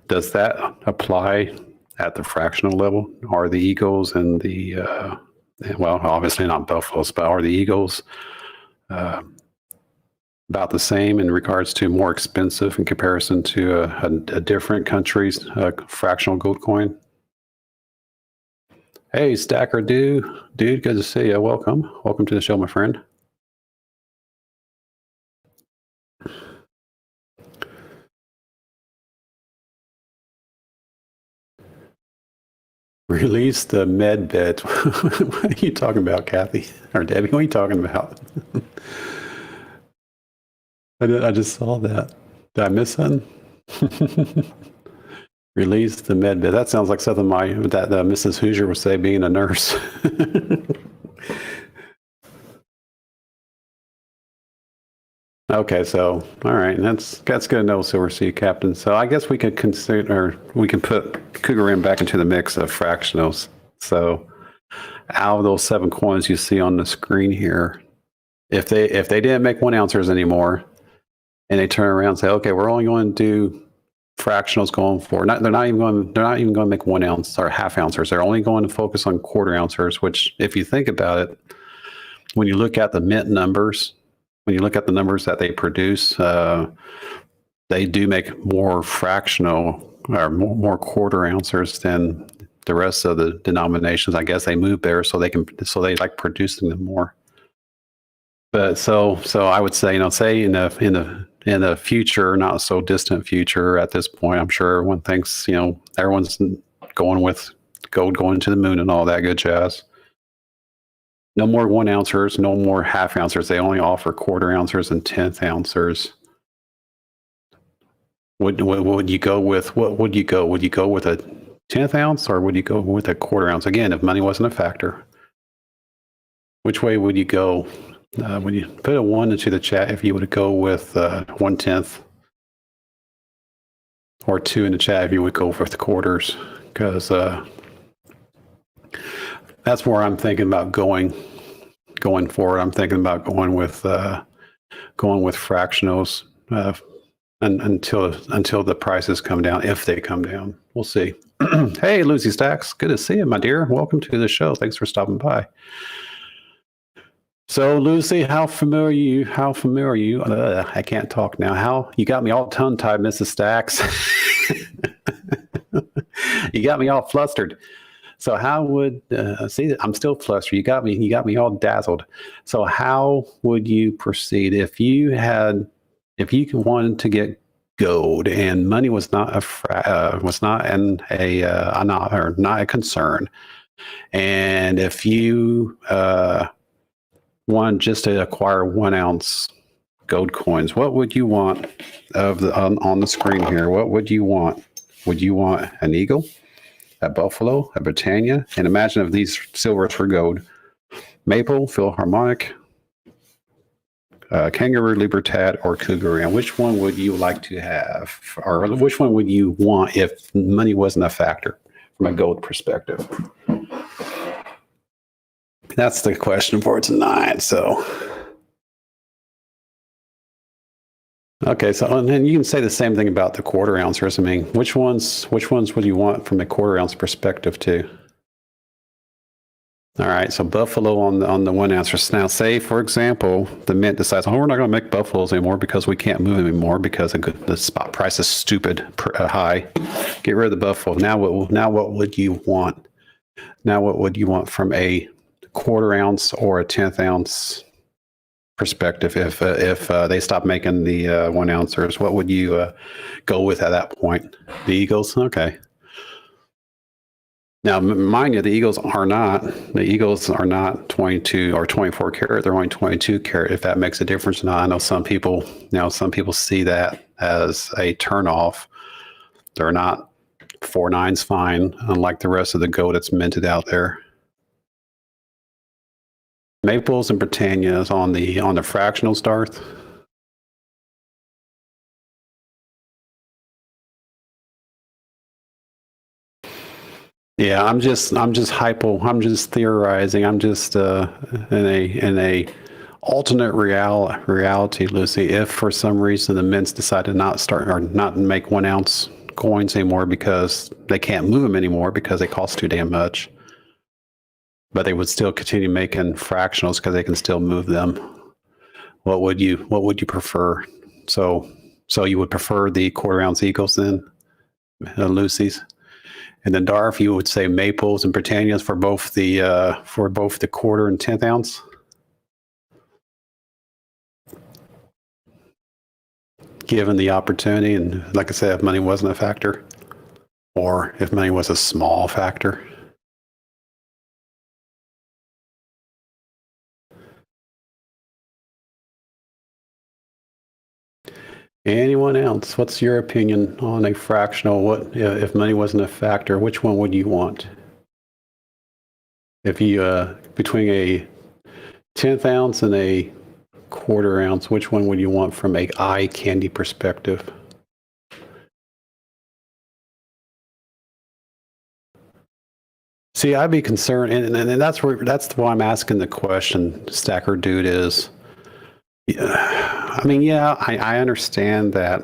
does that apply at the fractional level? Are the Eagles and the well, obviously not Buffaloes, but are the Eagles about the same in regards to more expensive in comparison to a different country's fractional gold coin? Hey, Stacker dude, good to see you. Welcome to the show, my friend. Release the med bed. What are you talking about, Kathy or Debbie? What are you talking about? I just saw that. Did I miss something? Release the med bed. That sounds like something that Mrs. Hoosier would say, being a nurse. Okay, so all right, that's good to know, Silver Sea Captain. So I guess we could consider, we can put Cougaran back into the mix of fractionals. So out of those 7 coins you see on the screen here, if they didn't make 1 ouncers anymore, and they turn around and say, okay, we're only going to do fractionals going forward. They're not even going to make 1 ounce or half ouncers. They're only going to focus on quarter ouncers, which, if you think about it, when you look at the mint numbers, when you look at the numbers that they produce, they do make more fractional or more quarter ouncers than the rest of the denominations. I guess they move there so they like producing them more. But so I would say, say in the future, not so distant future at this point, I'm sure everyone thinks, everyone's going with gold going to the moon and all that good jazz. No more 1 ounces, no more half ounces. They only offer quarter ounces and 10th ounces. Would you go with, what would you go? Would you go with a 10th ounce or would you go with a quarter ounce? Again, if money wasn't a factor, which way would you go? Would you put a 1 into the chat if you would go with 1/10, or 2 in the chat if you would go with the quarters? Because that's where I'm thinking about going forward. I'm thinking about going with fractionals until the prices come down, if they come down. We'll see. Hey, Lucy Stacks, good to see you, my dear. Welcome to the show. Thanks for stopping by. So, Lucy, how familiar are you? I can't talk now. How you got me all tongue-tied, Mrs. Stacks. You got me all flustered. So how would see? I'm still flustered. You got me all dazzled. So how would you proceed if you wanted to get gold and money was not a concern, and if you wanted just to acquire 1 ounce gold coins, what would you want on the screen here? What would you want? Would you want an eagle, a buffalo, a Britannia? And imagine if these silvers were gold: maple, Philharmonic, kangaroo, libertad, or cougar. And which one would you like to have, or which one would you want if money wasn't a factor from a gold perspective? That's the question for tonight. So, okay. So, and then you can say the same thing about the quarter ounces. I mean, which ones would you want from a quarter ounce perspective too? All right. So buffalo on the 1 ounce. Now, say for example, the mint decides, oh, we're not going to make buffaloes anymore because we can't move anymore because the spot price is stupid high. Get rid of the buffalo. Now what would you want? Now what would you want from a quarter ounce or a 10th ounce perspective? If they stop making the 1 ounces, what would you go with at that point? The eagles. Okay. Now, mind you, the eagles are not 22 or 24 karat. They're only 22 karat. If that makes a difference or not, I know some people see that as a turnoff. They're not. 4/9's fine, unlike the rest of the gold that's minted out there. Maples and Britannias on the fractionals, Darth. Yeah, I'm just theorizing. I'm just in a alternate reality, Lucy. If for some reason the mints decide to not make 1 ounce coins anymore because they can't move them anymore because they cost too damn much, but they would still continue making fractionals because they can still move them, what would you prefer? So you would prefer the quarter ounce eagles then, Lucy's? And then Darth, you would say maples and Britannias for both the quarter and 10th ounce. Given the opportunity, and like I said, if money wasn't a factor, or if money was a small factor. Anyone else? What's your opinion on a fractional? What if money wasn't a factor? Which one would you want? If you between a 10th ounce and a quarter ounce, which one would you want from a eye candy perspective? See, I'd be concerned, and that's why I'm asking the question, Stacker Dude, is. I mean, yeah, I understand that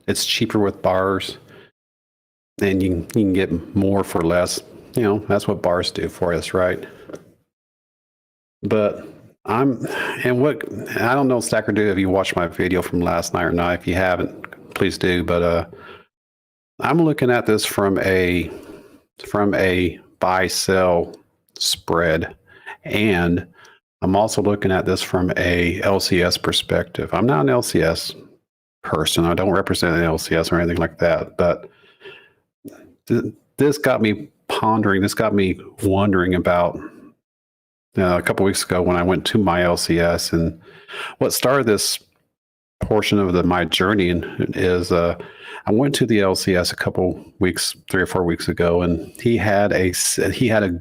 it's cheaper with bars, and you can get more for less. You know, that's what bars do for us, right? But I don't know, Stacker Dude, if you watched my video from last night or not. If you haven't, please do. But I'm looking at this from a buy-sell spread, and I'm also looking at this from a LCS perspective. I'm not an LCS person. I don't represent an LCS or anything like that. But this got me pondering. This got me wondering about a couple weeks ago when I went to my LCS, and what started this portion of my journey is I went to the LCS a couple weeks, 3 or 4 weeks ago, and he had a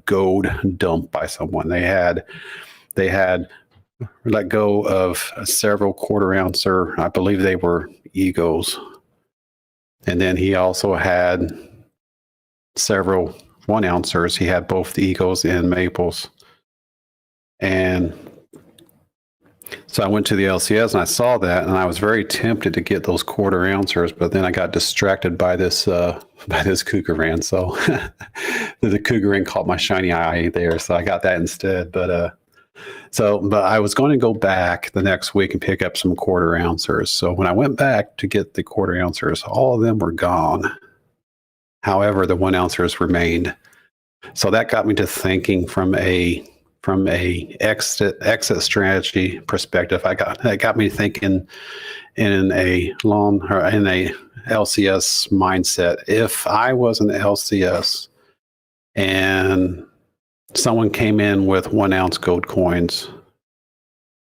gold dump by someone. They had let go of several quarter ounce, or I believe they were Eagles, and then he also had several 1 ouncers. He had both the Eagles and Maples, and so I went to the LCS and I saw that, and I was very tempted to get those quarter ouncers, but then I got distracted by this Cougaran. So the Cougaran caught my shiny eye there, so I got that instead. But I was going to go back the next week and pick up some quarter ouncers. So when I went back to get the quarter ouncers, all of them were gone. However, the 1 ouncers remained. So that got me to thinking from a exit strategy perspective. It got me thinking in a LCS mindset. If I was an LCS and someone came in with 1 ounce gold coins,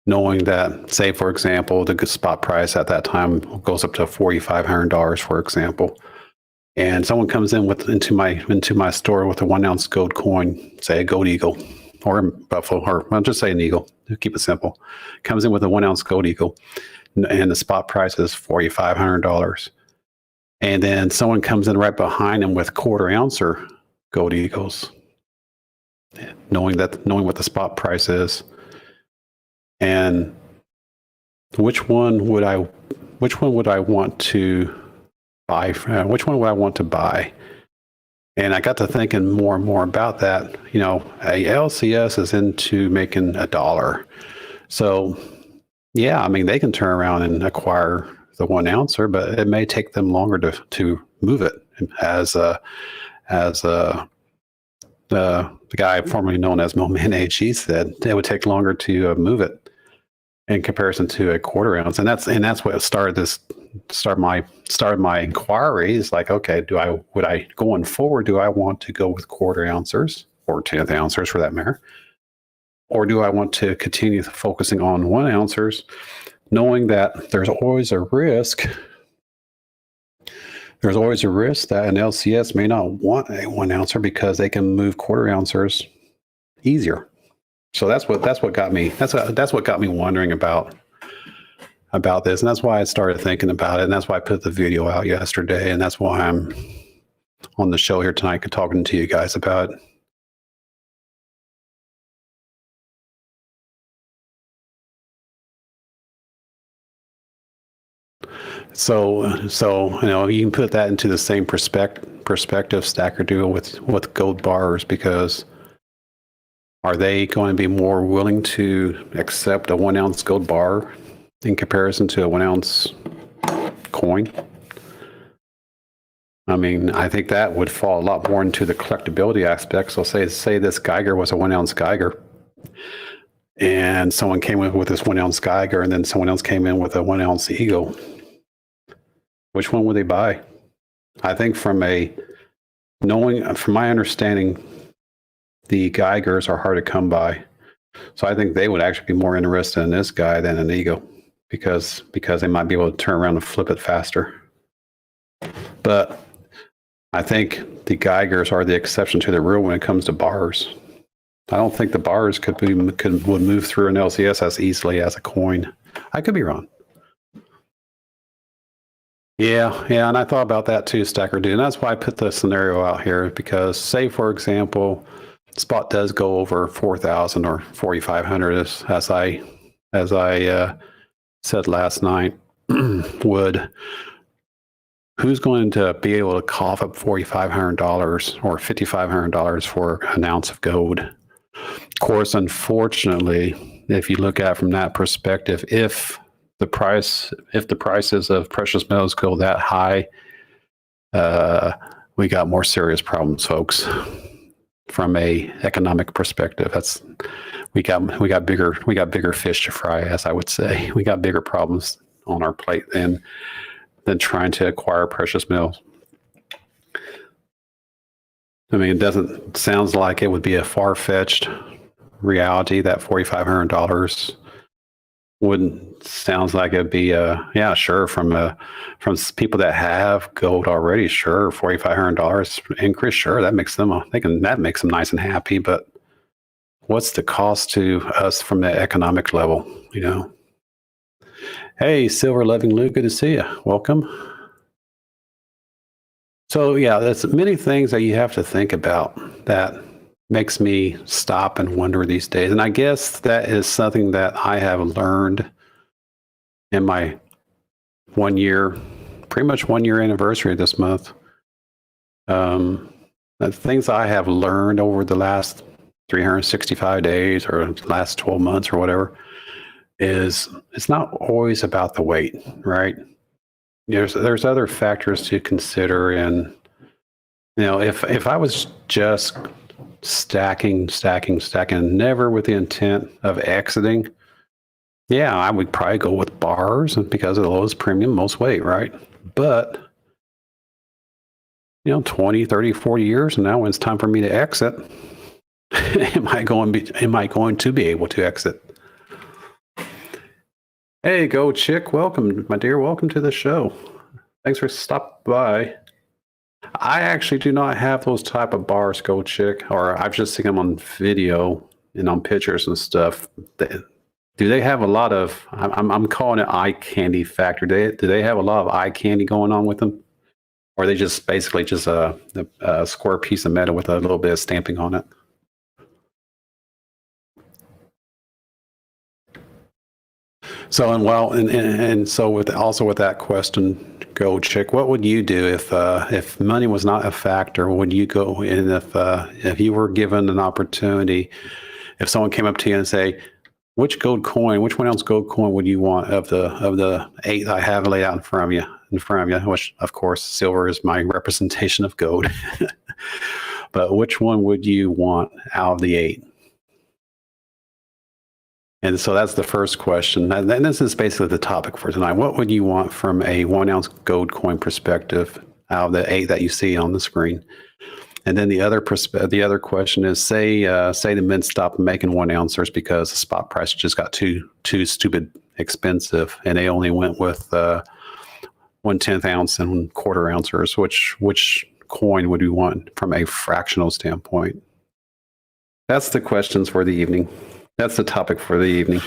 knowing that, say for example, the spot price at that time goes up to $4,500, for example, and someone comes in into my store with a 1 ounce gold coin, say a gold eagle, or buffalo, or I'll just say an eagle, keep it simple, comes in with a 1 ounce gold eagle, and the spot price is $4,500. And then someone comes in right behind him with quarter ouncer gold eagles, knowing what the spot price is. And which one would I want to buy? Which one would I want to buy? And I got to thinking more and more about that. You know, a LCS is into making $1. So, yeah, I mean, they can turn around and acquire the 1 ouncer, but it may take them longer to move it. As the guy formerly known as Moman AG said, it would take longer to move it in comparison to a quarter ounce. And that's what started my inquiries. Like, okay, would I going forward, do I want to go with quarter ouncers or 10th ouncers for that matter? Or do I want to continue focusing on 1 ouncers, knowing that there's always a risk that an LCS may not want a 1 ouncer because they can move quarter ouncers easier. So that's what got me wondering about this, and that's why I started thinking about it, and that's why I put the video out yesterday, and that's why I'm on the show here tonight talking to you guys about it. So you know, you can put that into the same perspective Stacker do with gold bars, because are they going to be more willing to accept a 1 ounce gold bar in comparison to a 1 ounce coin? I mean, I think that would fall a lot more into the collectability aspect. So say this Geiger was a 1 ounce Geiger, and someone came in with this 1 ounce Geiger, and then someone else came in with a 1 ounce Eagle. Which one would they buy? I think from my understanding, the Geigers are hard to come by. So I think they would actually be more interested in this guy than an Eagle, because they might be able to turn around and flip it faster. But I think the Geigers are the exception to the rule when it comes to bars. I don't think the bars would move through an LCS as easily as a coin. I could be wrong. Yeah, and I thought about that too, Stacker Dude. And that's why I put the scenario out here, because say, for example, spot does go over 4,000 or 4,500, as I said last night. Who's going to be able to cough up $4,500 or $5,500 for an ounce of gold? Of course, unfortunately, if you look at it from that perspective, if the prices of precious metals go that high, we got more serious problems, folks. From a economic perspective, we got bigger fish to fry, as I would say. We got bigger problems on our plate than trying to acquire precious metals. I mean, sounds like it would be a far-fetched reality that $4,500 wouldn't sounds like it'd be yeah, sure, from people that have gold already, sure, $4,500 increase, sure, that makes them that makes them nice and happy, but what's the cost to us from the economic level, you know? Hey, Silver Loving Lou, good to see you. Welcome. So yeah, there's many things that you have to think about that makes me stop and wonder these days. And I guess that is something that I have learned in my 1 year, pretty much 1 year anniversary this month. The things I have learned over the last 365 days or last 12 months or whatever is it's not always about the weight, right? There's other factors to consider, and if I was just stacking, never with the intent of exiting, yeah, I would probably go with bars because of the lowest premium, most weight, right? But 20, 30, 40 years from now, when it's time for me to exit, am I going to be able to exit? Hey, Go Chick, welcome, my dear. Welcome to the show. Thanks for stopping by. I actually do not have those type of bars, Go Chick, or I've just seen them on video and on pictures and stuff. Do they have a lot of? I'm calling it eye candy factor. Do they have a lot of eye candy going on with them, or are they just basically just a square piece of metal with a little bit of stamping on it? So and so with that question, Go Chick, what would you do if money was not a factor? Would you go, and if you were given an opportunity, if someone came up to you and say, which one else gold coin would you want of the 8 I have laid out in front of you, which of course silver is my representation of gold. But which one would you want out of the 8? And so that's the first question. And this is basically the topic for tonight. What would you want from a 1 ounce gold coin perspective out of the 8 that you see on the screen? And then the other question is, say the men stopped making 1 ouncers because the spot price just got too stupid expensive, and they only went with 1/10 ounce and quarter ouncers. Which coin would you want from a fractional standpoint? That's the questions for the evening. That's the topic for the evening.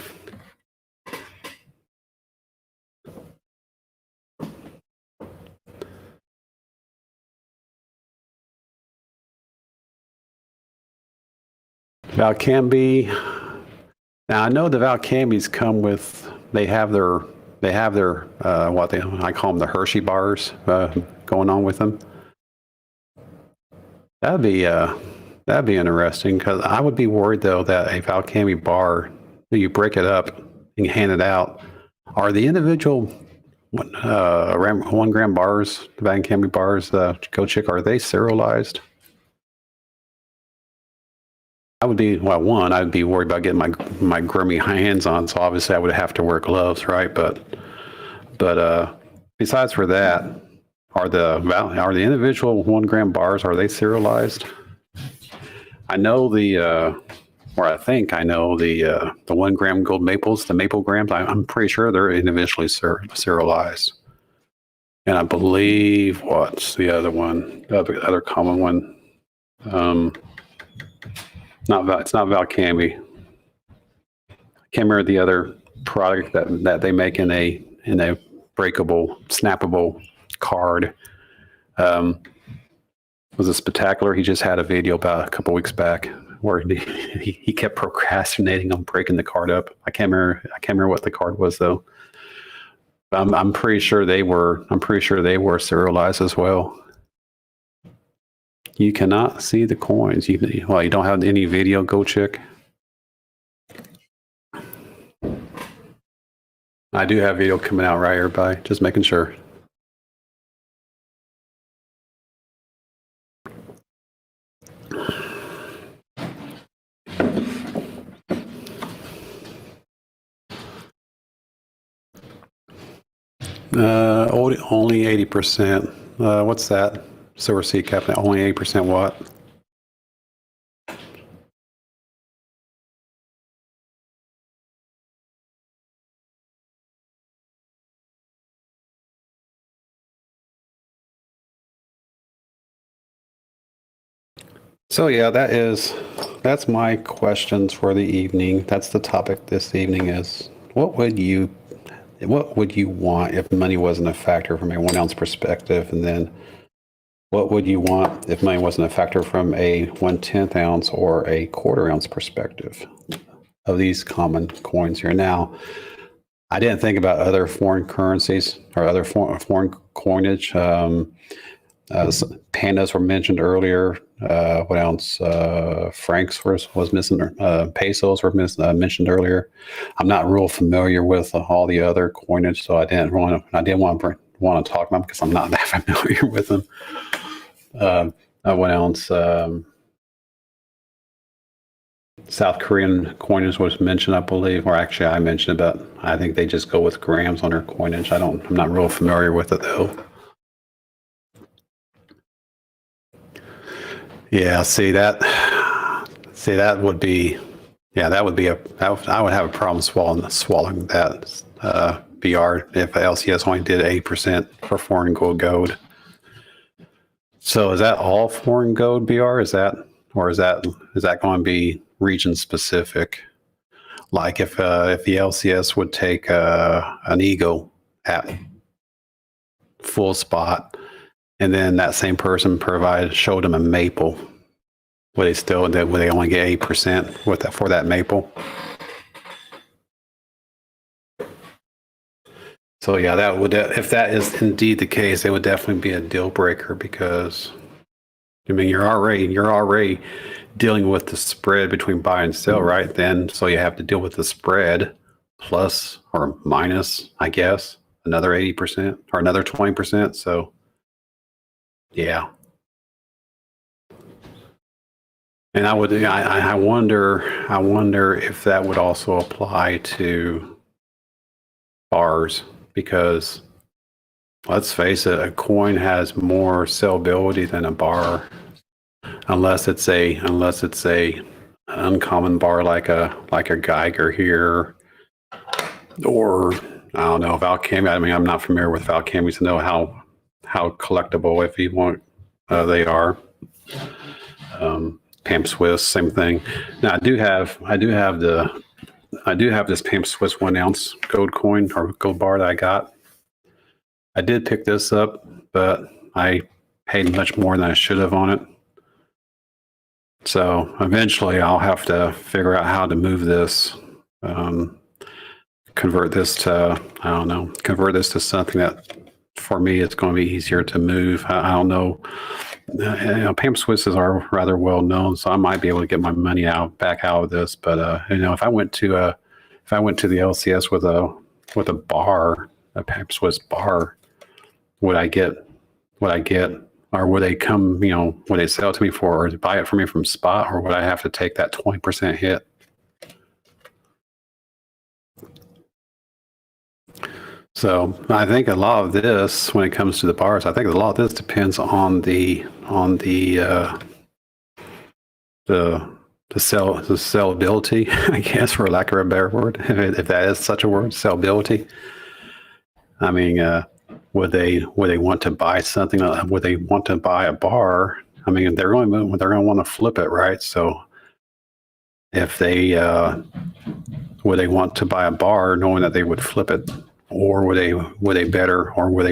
Valcambi. Now I know the Valcambis come with. They have their I call them the Hershey bars going on with them. That'd be interesting, because I would be worried though that a Valcambi bar, you break it up and hand it out, are the individual 1 gram bars, the Valcambi bars, Go Chick, are they serialized? I would be I'd be worried about getting my grimy hands on, so obviously I would have to wear gloves, right? But besides for that, are the individual 1 gram bars, are they serialized? I know I think I know the 1 gram gold maples, the maple grams. I'm pretty sure they're individually serialized. And I believe, what's the other one? The other common one. It's not Valcambi. I can't remember the other product that they make in a breakable, snappable card. Was a Spectacular. He just had a video about a couple weeks back where he kept procrastinating on breaking the card up. I can't remember what the card was though. I'm pretty sure they were serialized as well. You cannot see the coins. You don't have any video, Go Chick? I do have video coming out right here, everybody. Just making sure. Only 80%. What's that? Silver Sea Cap, only 80% what? So yeah, that's my questions for the evening. That's the topic this evening is what would you want if money wasn't a factor from a 1 ounce perspective? And then what would you want if money wasn't a factor from a 1/10 ounce or a 1/4 ounce perspective of these common coins here? Now, I didn't think about other foreign currencies or other foreign coinage. Pandas were mentioned earlier. What else? Francs was missing. Pesos were mentioned earlier. I'm not real familiar with all the other coinage, so I didn't want to talk about them because I'm not that familiar with them. What else? South Korean coinage was mentioned, I believe, or actually I mentioned it, but I think they just go with grams on their coinage. I'm not real familiar with it though. Yeah, that would be, that would be I would have a problem swallowing that BR if LCS only did 8% for foreign gold. So is that all foreign gold BR? Is that going to be region specific? Like if the LCS would take an eagle at full spot, and then that same person showed them a maple, would they only get 8% for that maple? So yeah, if that is indeed the case, it would definitely be a deal breaker because I mean you're already dealing with the spread between buy and sell, right? Then so you have to deal with the spread plus or minus, I guess, another 80% or another 20%. So yeah. And I wonder if that would also apply to bars because let's face it, a coin has more sellability than a bar, unless it's a uncommon bar like a Geiger here, or I don't know, Valcami. I mean, I'm not familiar with Valcamis to know how collectible, if you want, they are. Pamp Swiss, same thing. Now I do have this Pamp Swiss 1 ounce gold coin or gold bar that I got. I did pick this up, but I paid much more than I should have on it. So eventually I'll have to figure out how to move this, convert this to something that for me it's going to be easier to move. I don't know. Pam Swisses are rather well known, so I might be able to get my money back out of this. But if I went to the LCS with a bar, a Pam Swiss bar, would I get, or would they come? Would they sell it to me or buy it for me from spot, or would I have to take that 20% hit? So I think a lot of this, when it comes to the bars, I think a lot of this depends on the sellability, I guess, for lack of a better word, if that is such a word, sellability. I mean, would they want to buy something? Would they want to buy a bar? I mean, they're going to want to flip it, right? So if they would they want to buy a bar knowing that they would flip it, or would they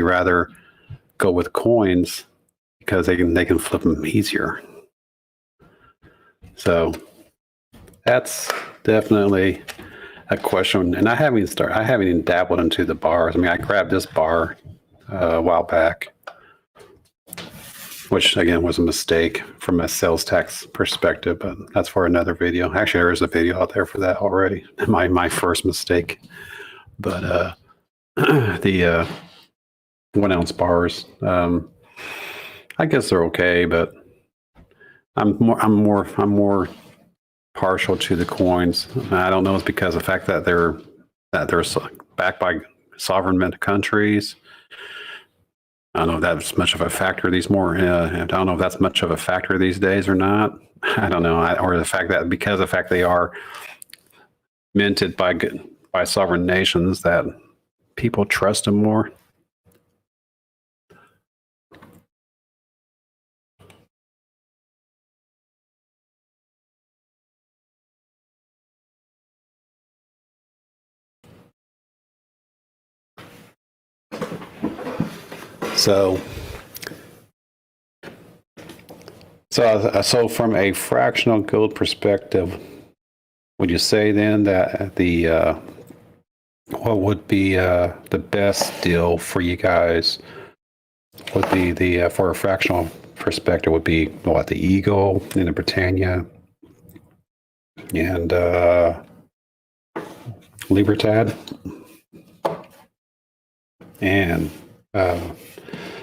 rather go with coins because they can flip them easier? So that's definitely a question. And I haven't even dabbled into the bars. I mean, I grabbed this bar a while back, which again was a mistake from a sales tax perspective, but that's for another video. Actually, there is a video out there for that already. My first mistake. But the 1 ounce bars, I guess they're okay, but I'm more partial to the coins. I don't know if it's because of the fact that they're backed by sovereign countries. I don't know if that's much of a factor I don't know if that's much of a factor these days or not. I don't know, or the fact that they are minted by sovereign nations that people trust them more. So from a fractional gold perspective, would you say then that what would be the best deal for you guys would be for a fractional perspective would be what, the Eagle and the Britannia and Libertad, and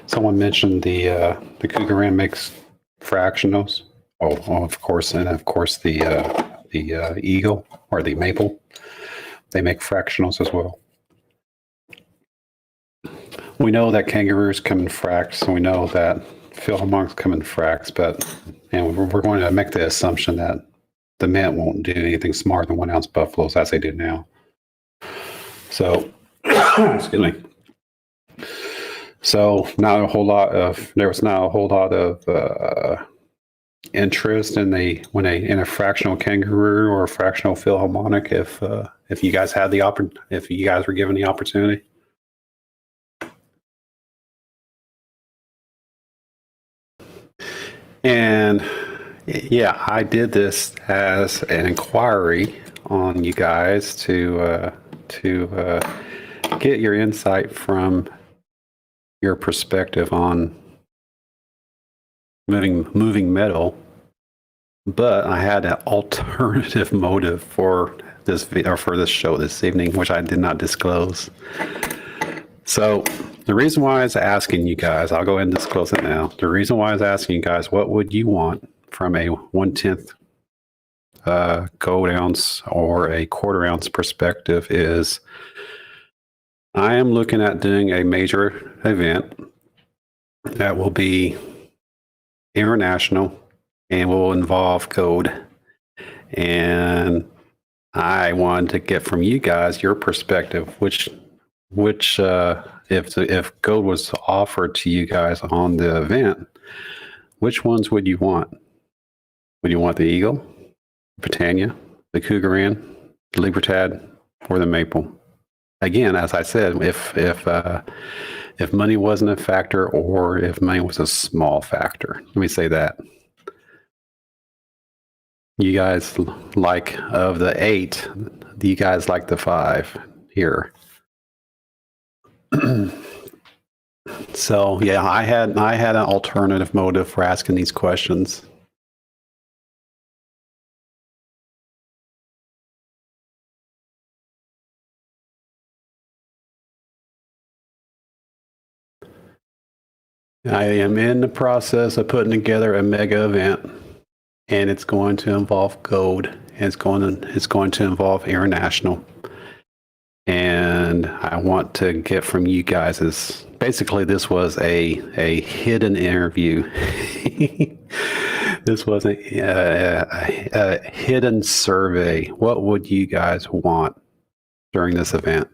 someone mentioned the Cougaran makes fractionals. Oh, of course, and of course the Eagle or the Maple, they make fractionals as well. We know that kangaroos come in fracts, and we know that philharmonics come in fracts, but we're going to make the assumption that the mint won't do anything smarter than 1 ounce buffaloes as they do now. So, excuse me. So there was not a whole lot of interest in a fractional kangaroo or a fractional philharmonic if you guys had if you guys were given the opportunity. And yeah, I did this as an inquiry on you guys to get your insight from your perspective on moving metal, but I had an alternative motive for this show this evening, which I did not disclose. So the reason why I was asking you guys, I'll go ahead and disclose it now. The reason why I was asking you guys, what would you want from a 1/10 gold ounce or a quarter ounce perspective is I am looking at doing a major event that will be international and will involve gold. And I wanted to get from you guys your perspective, which if gold was offered to you guys on the event, which ones would you want? Would you want the Eagle, Britannia, the Cougaran, the Libertad, or the Maple? Again, as I said, if money wasn't a factor, or if money was a small factor, let me say that. You guys like, of the 8, you guys like the 5 here. So yeah, I had an alternative motive for asking these questions. I am in the process of putting together a mega event, and it's going to involve gold, and it's going to involve international. And I want to get from you guys is basically this was a hidden interview. This was a hidden survey. What would you guys want during this event?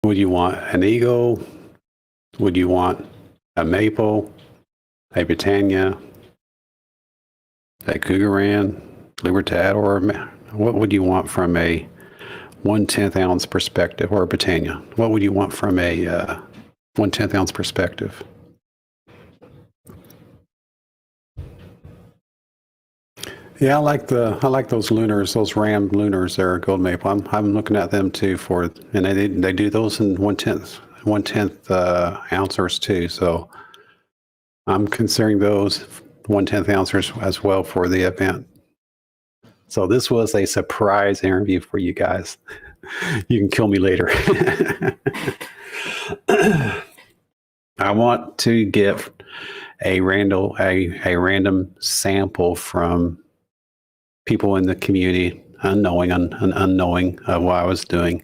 Would you want an Eagle? Would you want a Maple, a Britannia, a Cougaran, Libertad, or what would you want from a 1/10 ounce perspective, or a Britannia? What would you want from a 1/10 ounce perspective? Yeah, I like those lunars, those rammed lunars there, Gold Maple. I'm looking at them too and they do those in 1/10 ounces too. So I'm considering those 1/10 ounces as well for the event. So this was a surprise interview for you guys. You can kill me later. I want to give a random sample from people in the community, unknowing of what I was doing.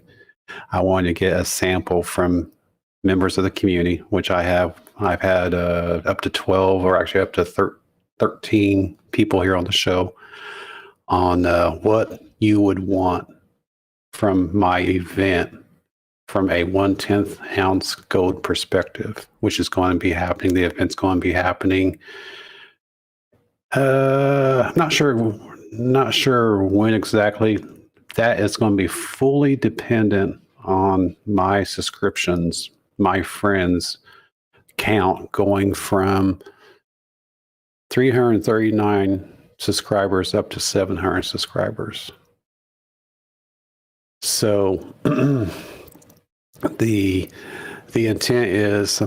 I wanted to get a sample from members of the community, which I've had up to 12, or actually up to 13 people here on the show, on what you would want from my event from a 1/10 ounce gold perspective, which is going to be happening. The event's going to be happening. I'm not sure not sure when exactly. That is going to be fully dependent on my subscriptions, my friends count going from 339 subscribers up to 700 subscribers. So the intent is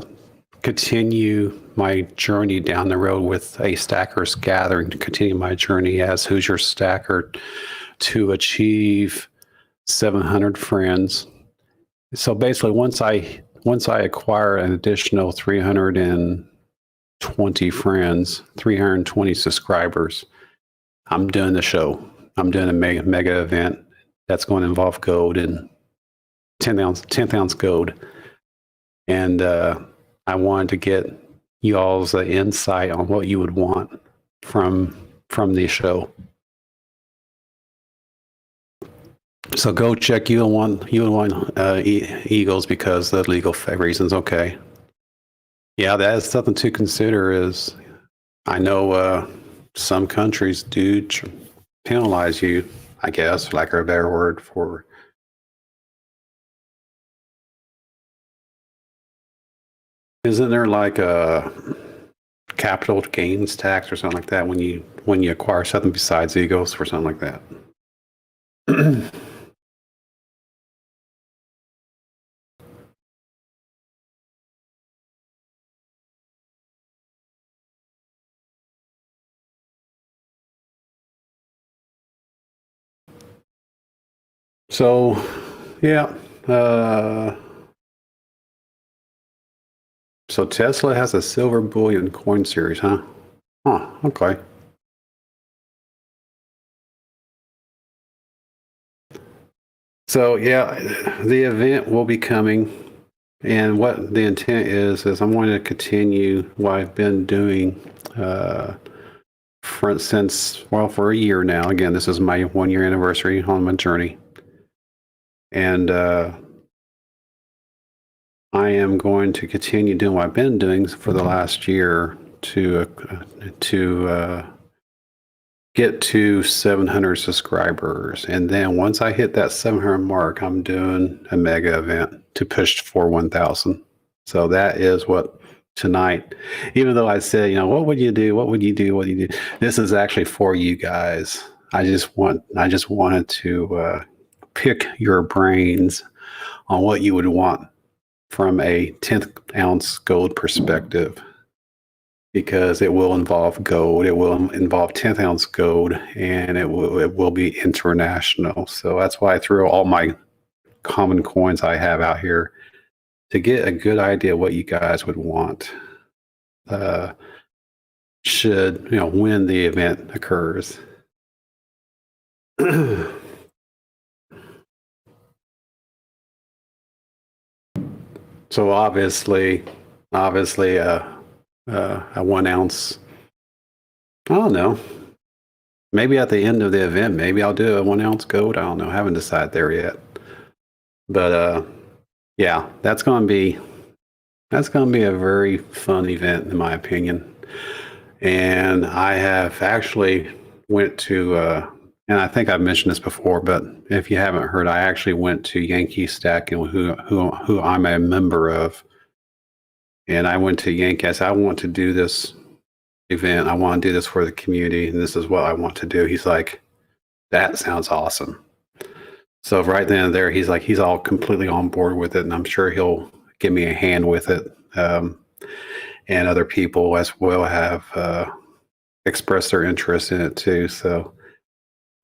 continue my journey down the road with a stackers gathering, to continue my journey as Hoosier Stacker to achieve 700 friends. So basically, once I acquire an additional 320 friends, 320 subscribers, I'm doing the show. I'm doing a mega event that's going to involve gold and 10th ounce gold. And I wanted to get y'all's insight on what you would want from the show. So go check you and one Eagles because of legal reasons. Okay. Yeah, that is something to consider. Is I know some countries do penalize you, I guess, lack of a better word for. Isn't there like a capital gains tax or something like that when you acquire something besides Eagles or something like that? So, yeah. So Tesla has a silver bullion coin series, huh? Huh, okay. So yeah, the event will be coming, and what the intent is I'm going to continue what I've been doing for a year now. Again, this is my 1 year anniversary on my journey, and I am going to continue doing what I've been doing for the last year to get to 700 subscribers. And then once I hit that 700 mark, I'm doing a mega event to push for 1,000. So that is what tonight, even though I said, what would you do? What would you do? What do you do? This is actually for you guys. I just wanted to pick your brains on what you would want from a 10th ounce gold perspective, because it will involve gold, it will involve 10th ounce gold, and it will be international. So that's why I threw all my common coins I have out here to get a good idea what you guys would want should when the event occurs. So obviously, a 1 ounce. I don't know. Maybe at the end of the event, maybe I'll do a 1 ounce gold. I don't know. I haven't decided there yet. But yeah, that's going to be a very fun event in my opinion. And I have actually went to, and I think I've mentioned this before, but if you haven't heard, I actually went to Yankee Stack, and who I'm a member of. And I went to Yankee. I said, I want to do this event. I want to do this for the community, and this is what I want to do. He's like, that sounds awesome. So right then and there, he's all completely on board with it, and I'm sure he'll give me a hand with it. And other people as well have expressed their interest in it too. So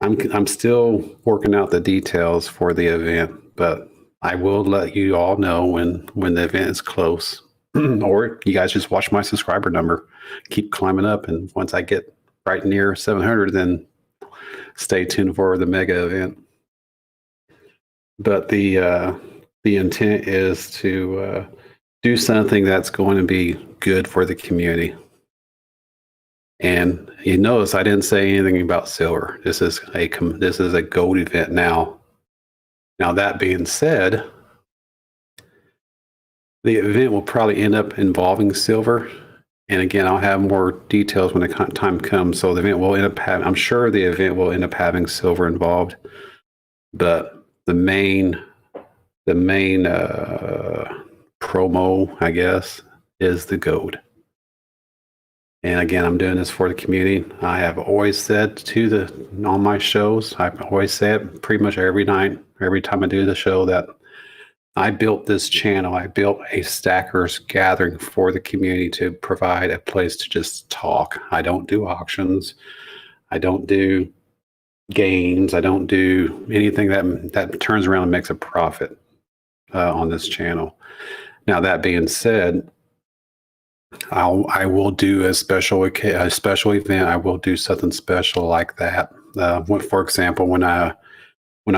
I'm still working out the details for the event, but I will let you all know when the event is close. Or you guys just watch my subscriber number keep climbing up, and once I get right near 700, then stay tuned for the mega event. But the intent is to do something that's going to be good for the community. And you notice I didn't say anything about silver. This is a gold event now. Now that being said, the event will probably end up involving silver, And again, I'll have more details when the time comes. So the event will end up having, I'm sure the event will end up having silver involved, but the main promo, I guess, is the gold. And again, I'm doing this for the community. I have always said on my shows, I always say it pretty much every night, every time I do the show, that I built this channel. I built a stackers gathering for the community to provide a place to just talk. I don't do auctions. I don't do gains. I don't do anything that turns around and makes a profit on this channel. Now, that being said, I will do a special event. I will do something special like that. For example, when I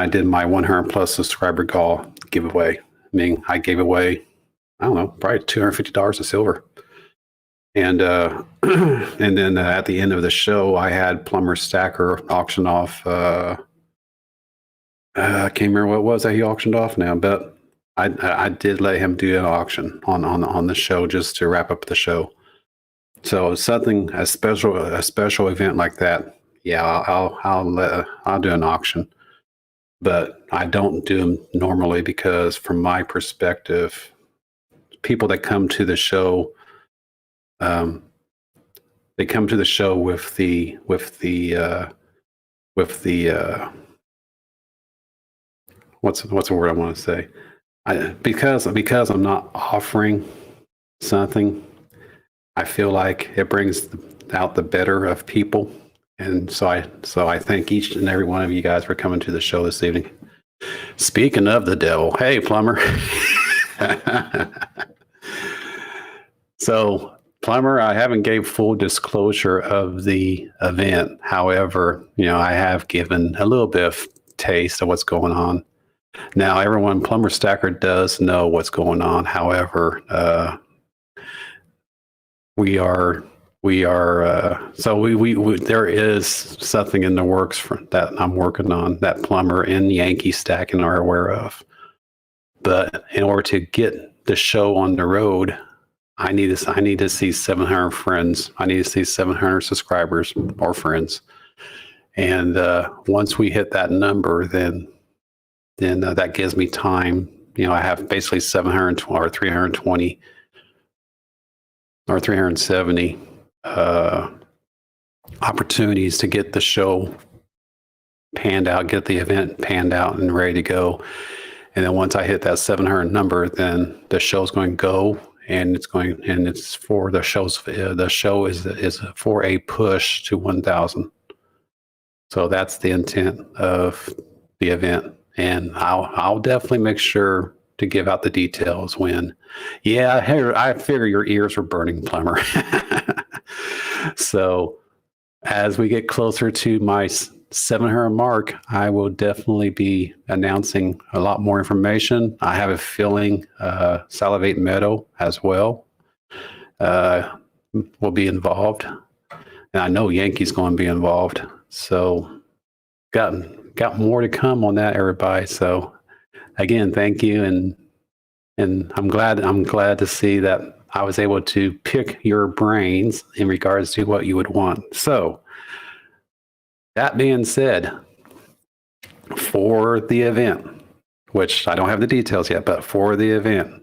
did my 100 plus subscriber goal giveaway, I mean, I gave away, I don't know, probably $250 of silver. And and then at the end of the show, I had Plumber Stacker auction off. I can't remember what it was that he auctioned off now, but I did let him do an auction on the show just to wrap up the show. So something a special event like that, yeah, I'll do an auction, but I don't do them normally because from my perspective, people that come to the show, they come to the show with the what's the word I want to say? Because I'm not offering something, I feel like it brings out the better of people, and so I thank each and every one of you guys for coming to the show this evening. Speaking of the devil, hey Plumber. So Plumber, I haven't gave full disclosure of the event. However, I have given a little bit of taste of what's going on. Now, everyone, Plumber Stacker does know what's going on. However, there is something in the works that I'm working on that Plumber and Yankee Stacking are aware of. But in order to get the show on the road, I need to see 700 friends. I need to see 700 subscribers or friends. And once we hit that number, then that gives me time. I have basically 720 or 320 or 370 opportunities to get the show panned out, get the event panned out and ready to go. And then once I hit that 700 number, then the show's going to go, and it's for the show's. The show is for a push to 1,000. So that's the intent of the event. And I'll definitely make sure to give out the details when. Yeah, I figure your ears were burning, Plumber. So as we get closer to my 700 mark, I will definitely be announcing a lot more information. I have a feeling Salivate Meadow as well will be involved. And I know Yankee's going to be involved. So got more to come on that, everybody. So again, thank you, and I'm glad to see that I was able to pick your brains in regards to what you would want. So that being said, for the event, which I don't have the details yet, but for the event,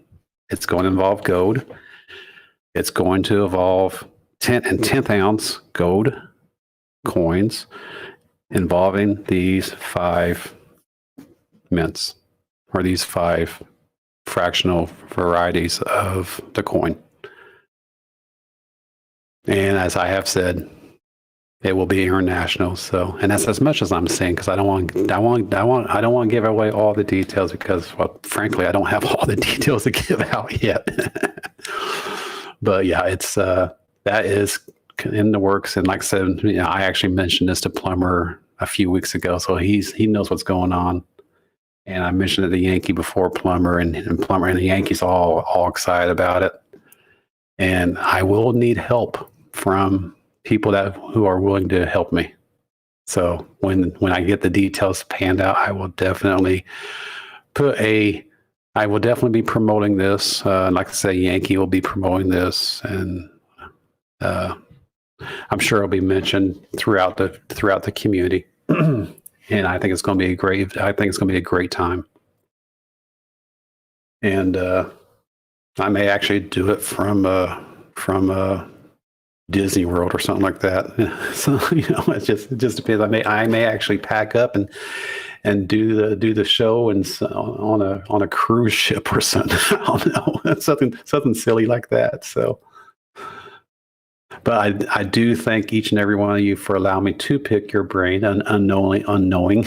it's going to involve gold. It's going to involve 10th ounce gold coins involving these 5 mints, or these 5 fractional varieties of the coin. And as I have said, it will be international. So, and that's as much as I'm saying, because I don't want to give away all the details, because, well, frankly, I don't have all the details to give out yet. But yeah, it's that is in the works. And like I said, I actually mentioned this to Plumber a few weeks ago, so he knows what's going on. And I mentioned it to Yankee before Plumber, and Plumber and the Yankees all excited about it. And I will need help from people who are willing to help me. So when I get the details panned out, I will definitely be promoting this. Like I say, Yankee will be promoting this, and I'm sure it'll be mentioned throughout the community, and I think it's going to be a great time. And I may actually do it from Disney World or something like that. So it just depends. I may actually pack up and do the show and on a cruise ship or something. I don't know, something silly like that. So. But I do thank each and every one of you for allowing me to pick your brain unknowing.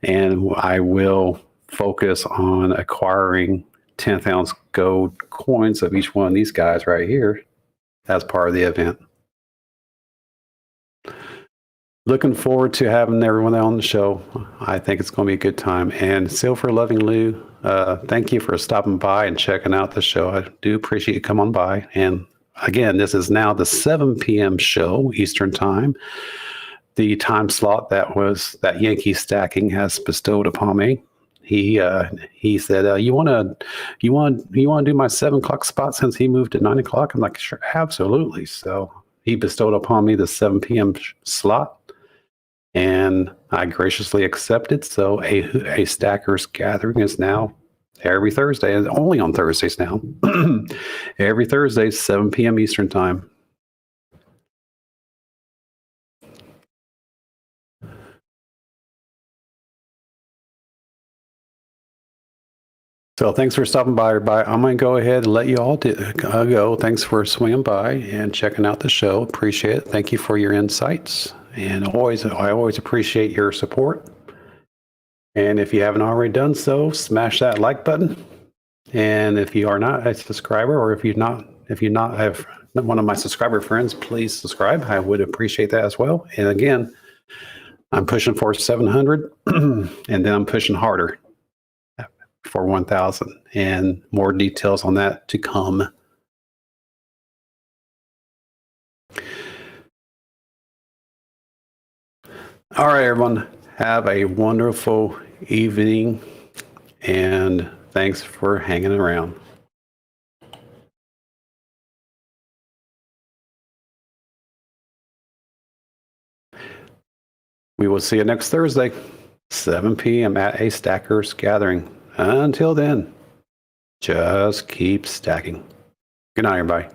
And I will focus on acquiring 10th ounce gold coins of each one of these guys right here as part of the event. Looking forward to having everyone on the show. I think it's going to be a good time. And Silver Loving Lou, thank you for stopping by and checking out the show. I do appreciate you coming on by. And again, this is now the 7 p.m. show Eastern Time, the time slot that Yankee Stacking has bestowed upon me. He said, "You want to do my 7 o'clock spot since he moved to 9 o'clock?" I'm like, "Sure, absolutely." So he bestowed upon me the 7 p.m. slot, and I graciously accepted. So a Stackers Gathering is now every Thursday, and only on Thursdays now. Every Thursday, 7 p.m. Eastern Time. So thanks for stopping by, everybody. I'm going to go ahead and let you all go. Thanks for swinging by and checking out the show. Appreciate it. Thank you for your insights. And I always appreciate your support. And if you haven't already done so, smash that like button. And if you are not a subscriber, or if you not have one of my subscriber friends, please subscribe. I would appreciate that as well. And again, I'm pushing for 700, and then I'm pushing harder for 1,000, and more details on that to come. All right, everyone, have a wonderful evening, and thanks for hanging around. We will see you next Thursday, 7 p.m. at a Stackers Gathering. Until then, just keep stacking. Good night, everybody.